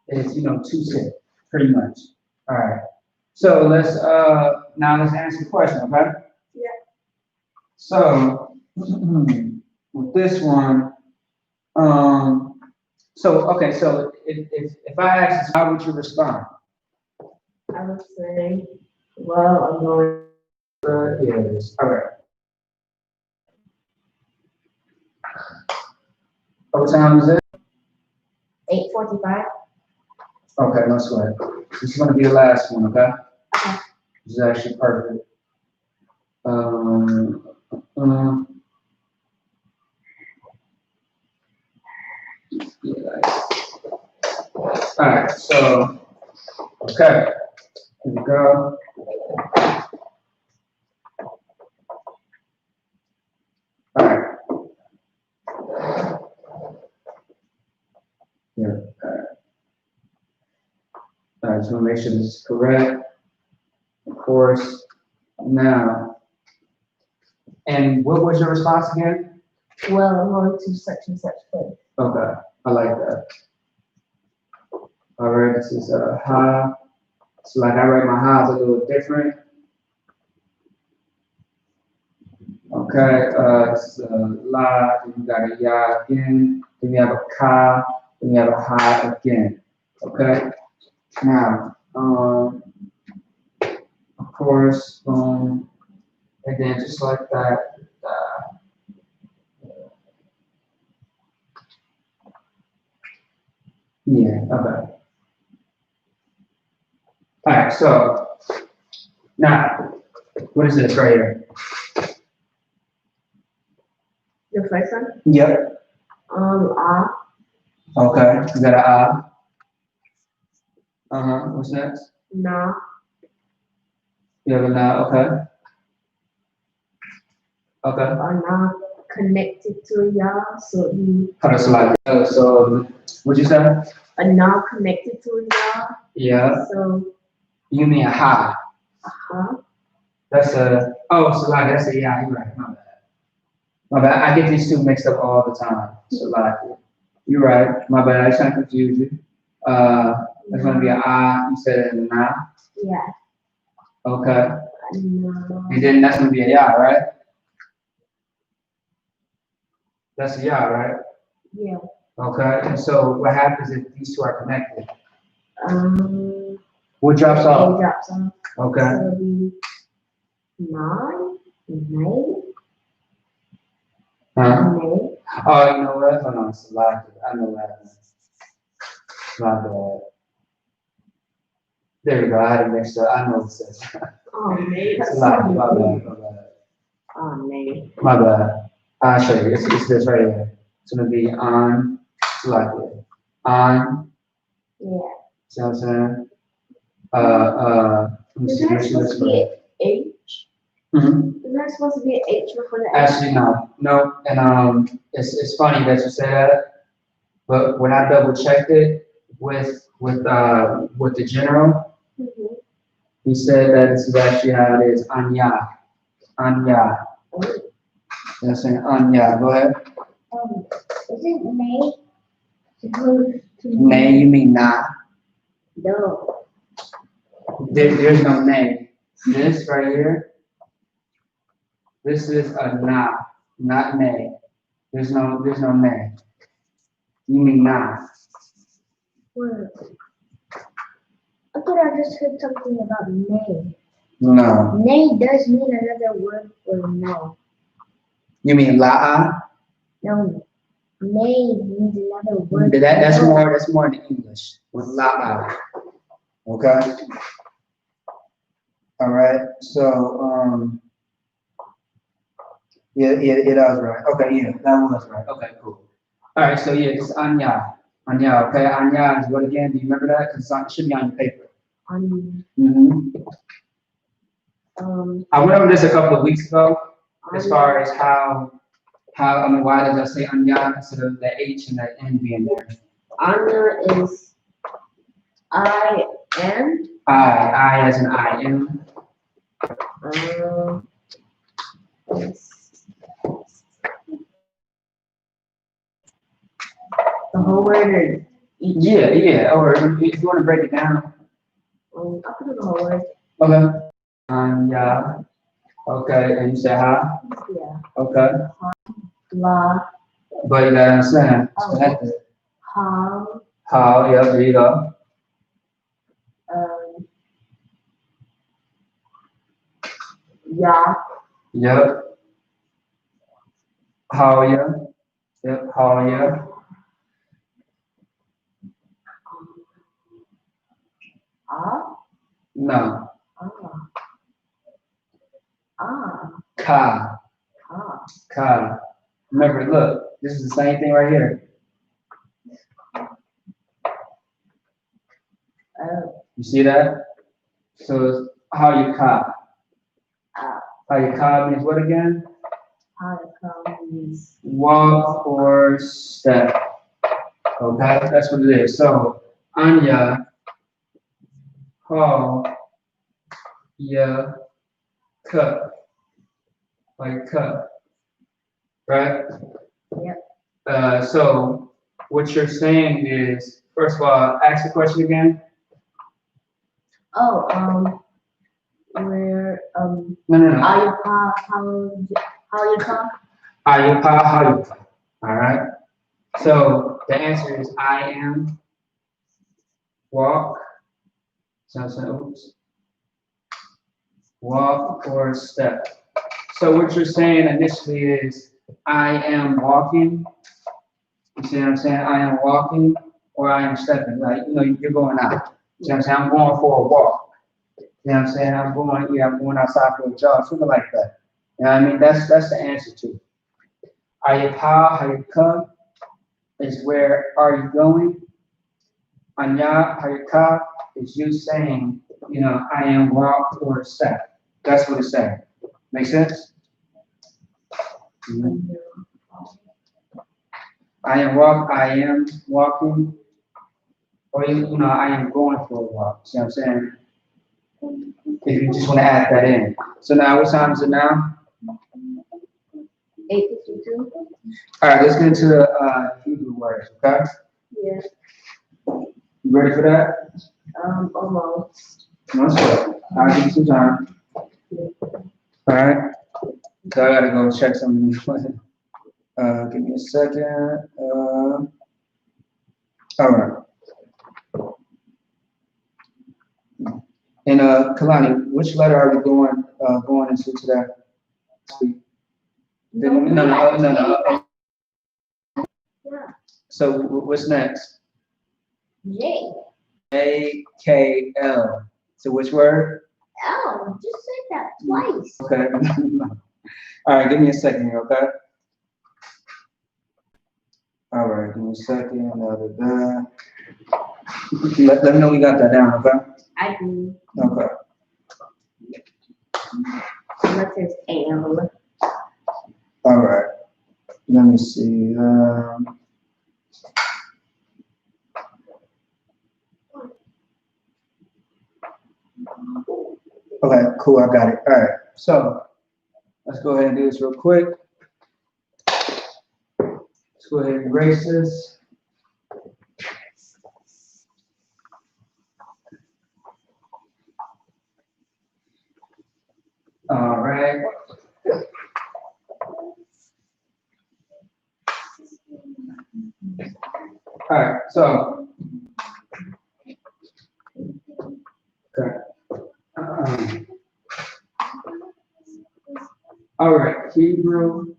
is, two sins, pretty much. All right. So let's answer the question, okay? Yeah. So with this one, so if I ask this, how would you respond? I would say, well, I'm going. Yes. All right. What time is it? 8:45. Okay, no sweat. This is gonna be the last one, okay? Okay. This is actually perfect. Yeah. All right, so, okay, here we go. All right. Here. All right, just want to make sure this is correct. Of course. Now, and what was your response again? Well, I'm going to such and such place. Okay, I like that. All right, this is ha. So like I write my ha's a little different. Okay, this is la, then you got a ya again, then you have a ka, then you have a ha again. Okay, now, of course, and then just like that, yeah, okay. All right, so now, what is this right here? The first one? Yep. Ah. Okay, you got a what's next? Nah. You have a na, okay. Okay. Nah connected to Yah, so he. So, what'd you say? A nah connected to Yah. Yeah. So. You mean a ha? That's a, so like that's a, yeah, you're right, my bad. My bad, I get these two mixed up all the time, so like, you're right, my bad, I trying to confuse you. That's gonna be an you said a na. Yeah. Okay. No. And then that's gonna be a ya, right? That's a ya, right? Yeah. Okay, and so what happens if these two are connected? What drops A off? drops off. Okay. So it'll be nine. Huh? Nay. Oh, you know what? Hold on, it's a lot. I know what happened. My bad. There we go. I had it mixed up. I know what it says. Oh, nay. It's a lot. My bad. My bad. Oh, nay. My bad. I'll show you. It's this right here. It's gonna be on. It's like it. On. Yeah. See what I'm saying? Let me Is see. that Make sure supposed this to be right. an H? Mm-hmm. Is that supposed to be an H before the H? Actually, no. And it's funny that you say that, but when I double checked it with the general, he said that this is actually how it is. Anya. Anya. That's saying Anya. Go ahead. Isn't May supposed to be? Nay, you mean nah? No. There's no nay. This right here, this is a nah, not nay. There's no nay. You mean nah. Word. I thought I just heard something about May. No. Nay does mean another word for no. You mean la'a? No. May means another word. That's No. more in English with la'a. Okay. All right. So yeah, that was right. Okay, yeah, that was right. Okay, cool. All right, so yeah, it's anya. Anya, okay, anya is what again? Do you remember that? Because it should be on your paper. I went over this a couple of weeks ago as far as how why does I say anya instead of the H and the N being there? Anya is I-N. I as in I am. The whole word or each? Yeah, or if you want to break it down. I'll put the whole word. Okay. Anya. Okay, and you say ha? Yeah. Okay. La. But you gotta understand, it's Oh. connected. How. Yeah, there you go. Ya. Yep. How ya? Yep, how ya? Ah. No. Ah. Ah. Ka. Ah. Ka. Remember, look, this is the same thing right here. You see that? So it's how you ka. How you ka means what again? How to come means Walk or step. Okay, that's what it is. So anya, how ya ka, like ka, right? Yep. So what you're saying is, first of all, ask the question again. Where No. I-U-P.K, how you come? I.S.U.P.K, how. All right. So the answer is I am, walk. Oops. Walk or step. So what you're saying initially is I am walking. You see what I'm saying? I am walking or I am stepping. Like, you're going out. You know what I'm saying? I'm going for a walk. You know what I'm saying? I'm going outside for a jog, something like that. You know what I mean? That's the answer to it. Ayapa, Hayaka is where are you going? Anya, Hayaka is you saying, I am walk or step. That's what it's saying. Make sense? Mm-hmm. I am walking, or I am going for a walk. See what I'm saying? If you just want to add that in. So now, what time is it now? 8:52. All right, let's get into the Hebrew words, okay? Yeah. You ready for that? Almost. No sweat. I'll give you some time. All right. So I gotta go check something. Give me a second. All right. And Kalani, which letter are we going into today? No. Yeah. So what's next? J. A-K-L. So which word? L. Just say that twice. Okay. All right, give me a second here, okay? All right, give me a second. Let me know we got that down, okay? I do. Okay. Unless it's L. All right. Let me see. Okay, cool. I got it. All right. So let's go ahead and do this real quick. Let's go ahead and erase this. All right. All right. So. Okay. All right. Hebrew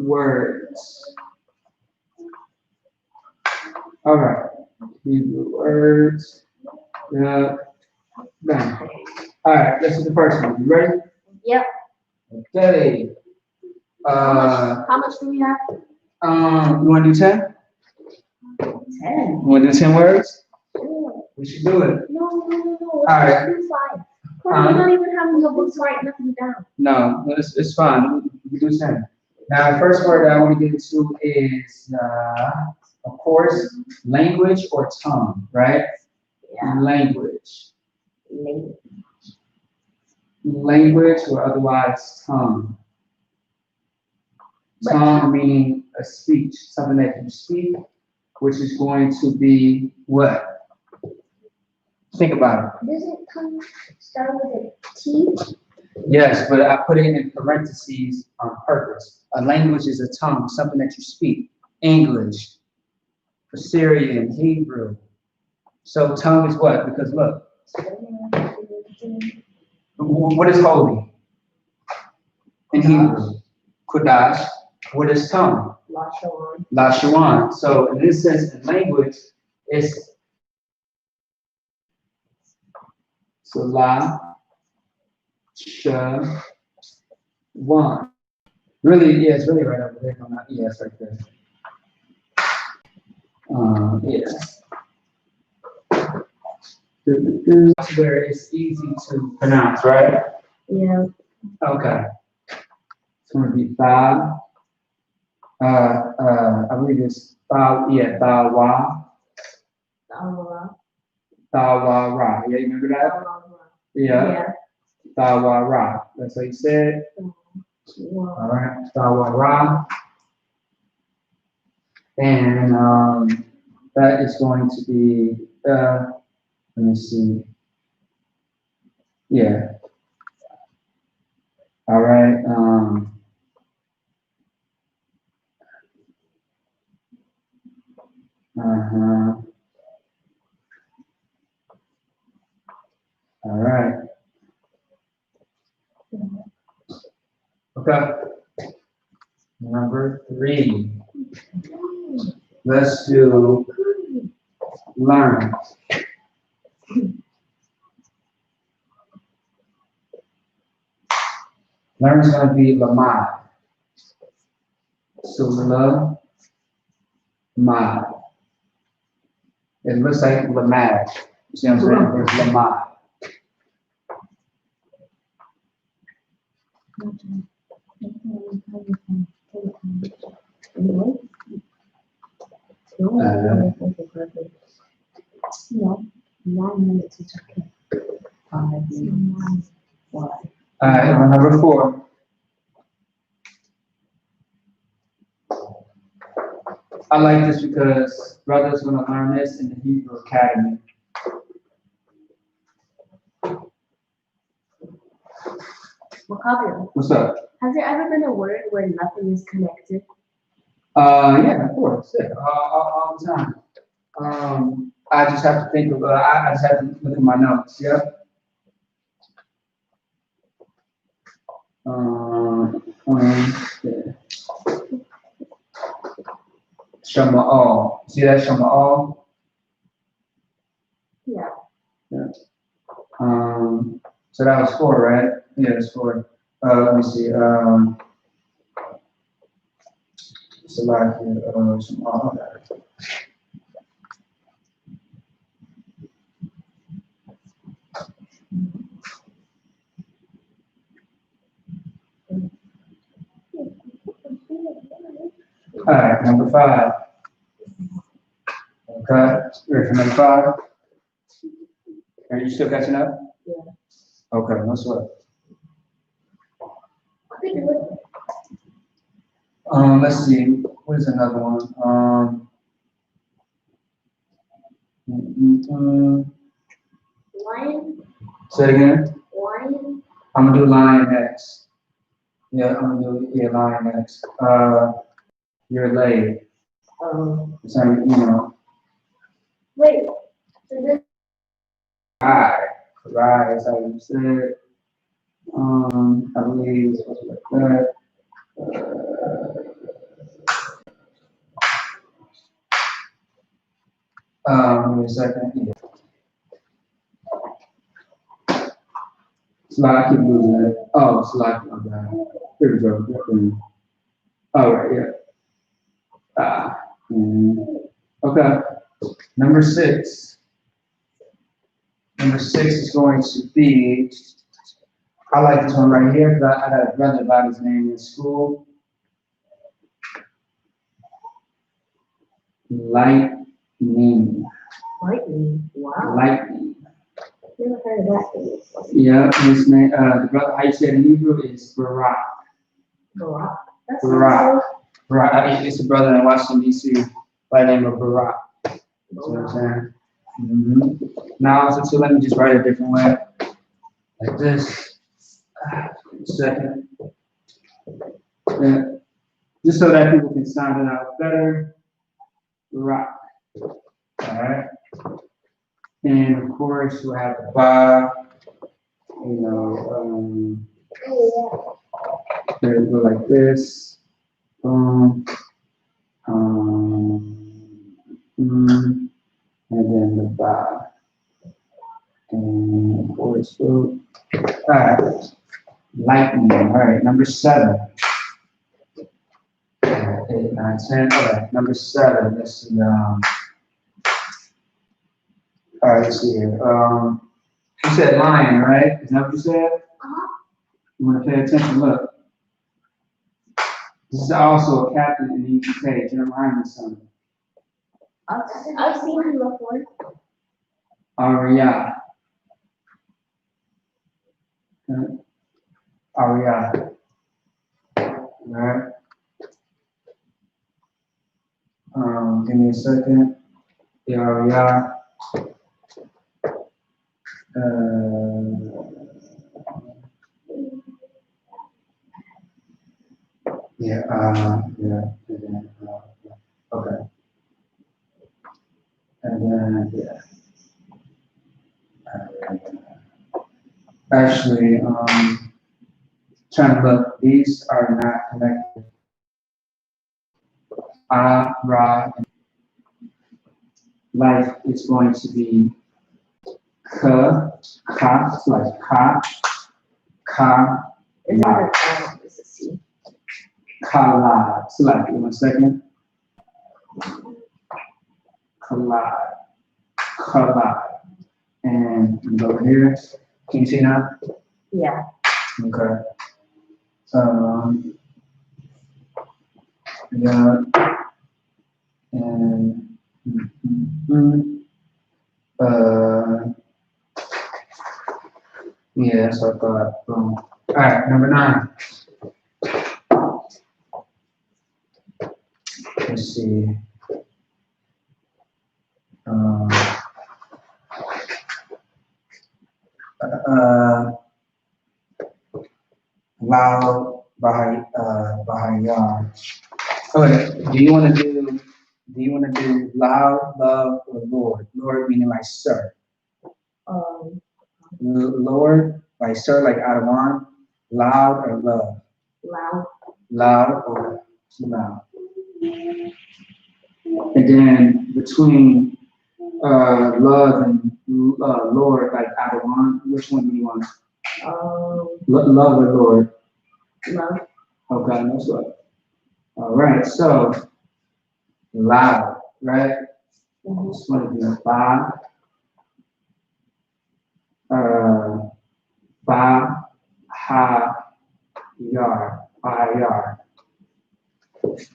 words. All right. Hebrew words. Yeah. Done. All right. This is the first one. You ready? Yep. Okay. How much do we have? You want to do 10? 10. You want to do 10 words? Sure. We should do it. No. All right. Do 5. We don't even have no books write nothing down. No, it's fine. We do 10. Now, the first word I want to get into is, of course, language or tongue, right? Yeah. Language. Language or otherwise tongue. Tongue meaning a speech, something that you speak, which is going to be what? Think about it. Doesn't tongue start with a T? Yes, but I put it in parentheses on purpose. A language is a tongue, something that you speak. English, Assyrian, Hebrew. So tongue is what? Because look, what is holy in Hebrew? Qadash. What is tongue? Lashawan. Lashawan. So in this sense, in language, it's so la, sha, one. Really, yeah, it's really right over there. No, not yes, right there. Yes. Where it's easy to pronounce, right? Yeah. Okay. It's going to be ba. I believe it's ba. Yeah, ba wa. Ba wa ra. Yeah, you remember that? Yeah. Ba wa ra. That's how you said. All right. Ba wa ra. And that is going to be. Let me see. Yeah. All right. All right. Okay. Number 3. Let's do learn. Learn is going to be lamad. So lamad. It looks like lamad. You see what I'm saying? It's lamad. No, 9 minutes is okay. All right, number 4. I like this because brother's going to learn this in the Hebrew Academy. Vocabulary. What's up? Has there ever been a word where nothing is connected? Yeah, of course. Yeah, all the time. I just have to think of. I just have to look at my notes. Yeah. Yeah. Shama'al. See that Shama'al? Yeah. Yeah. So that was 4, right? Yeah, it's 4. Let me see. It's a lot here. Shama'al. All right, number 5. Okay, ready for number 5? Are you still catching up? Yeah. Okay, no sweat. Let's see. What is another one? Lion. Say it again. Lion. I'm gonna do lion next. Yeah, I'm gonna do lion next. You're late. So you know. Wait. So this. Right, that's how you said. I believe it's supposed to be like that. Give me a second. Yeah. Slide, I keep losing it. Oh, slide. Okay. Here we go. All right, yeah. Okay. Number six. Number six is going to be, I like this one right here because I got a brother about his name in school. Lightning. Lightning. Wow. Lightning. Never heard of that before. Yeah, his name, the brother, how you say it in Hebrew is Barak. Barak. That's Barak. Barak. It's a brother in Washington, D.C. by the name of Barak. nice. You know what I'm saying? Now, so let me just write it a different way. Like this. Second. Yeah. Just so that people can sound it out better. Barak. Alright. And of course, we'll have the ba. You know, they go like this. And then the ba. And of course, so, alright. Lightning. Alright, number 7. 8, 9, 10. Alright, number 7. This is alright, let's see here. You said lion, right? Is that what you said? You want to pay attention? Look. This is also a captain in the I.S.U.P.K, Jeremiah son. I've seen him before. Aria. Aria. Alright. Give me a second. The Aria. Okay. And then, yeah. Actually, trying to look, these are not connected. Ra, life is going to be ka, it's like ka, Is la, it it's a C? kala. Select it 1 second. Collide. Collide. And over here. Can you see now? Yeah. Okay. Yeah. And yeah, so I thought, boom. All right, number 9. Let's see. Loud Bahayar. Okay, do you want to do loud, love, or Lord? Lord meaning like sir. Lord, like sir, like Adawan. Loud or love? Loud. Loud or loud. And then between love and Lord, like Adawan, which one do you want? Love or Lord? Love. Okay, that's right. All right, so loud, right? This one is ba, ha, yar, bahayar.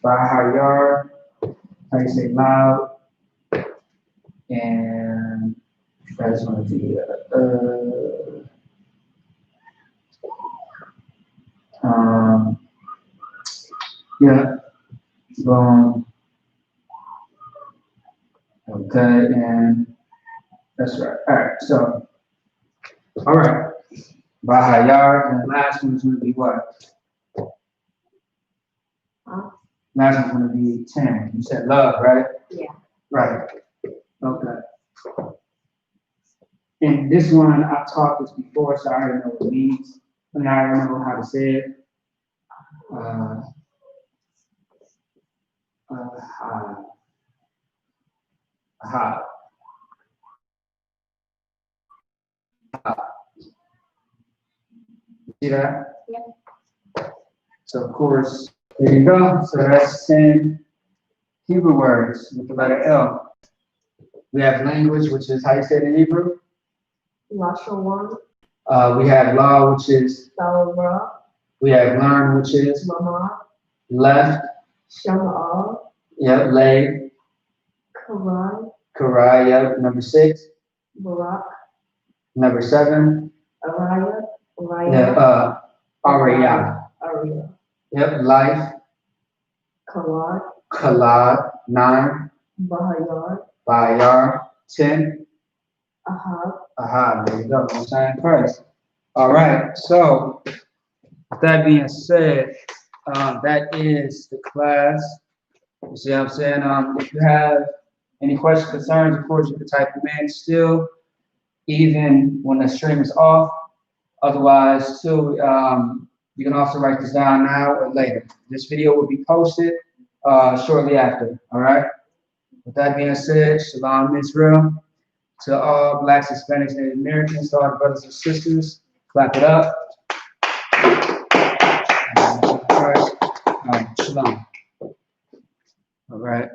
Bahayar, how you say loud, and that's going to be yeah, boom. Okay, and that's right. All right, so, all right. Bahayar, and the last one is going to be what? Last one's going to be 10. You said love, right? Yeah. Right. Okay. And this one, I've taught this before, so I already know what it means. And I already know how to say it. See that? Yeah. So of course, there you go. So that's 10 Hebrew words with the letter L. We have language, which is how you say it in Hebrew. Lashawan, We have law, which is, Salra, we have learn, which is Mama, left. Shama'a, Yep, lay. Karan, Karai, yep. Number 6. Barak, Number 7. Araya, Yeah, Arya. Arya, Yep, life. Kalad, Kalad. 9. Bahayar, Bayar. 10. Ahab, Aha, there you go. Most High in Christ. All right. So, with that being said, that is the class. You see what I'm saying? If you have any questions, concerns, of course, you can type them in still, even when the stream is off. Otherwise, too, you can also write this down now or later. This video will be posted shortly after. All right. With that being said, Shalom Israel. To all Blacks, Hispanics, Native Americans, to all our brothers and sisters, clap it up. Shalom. All right.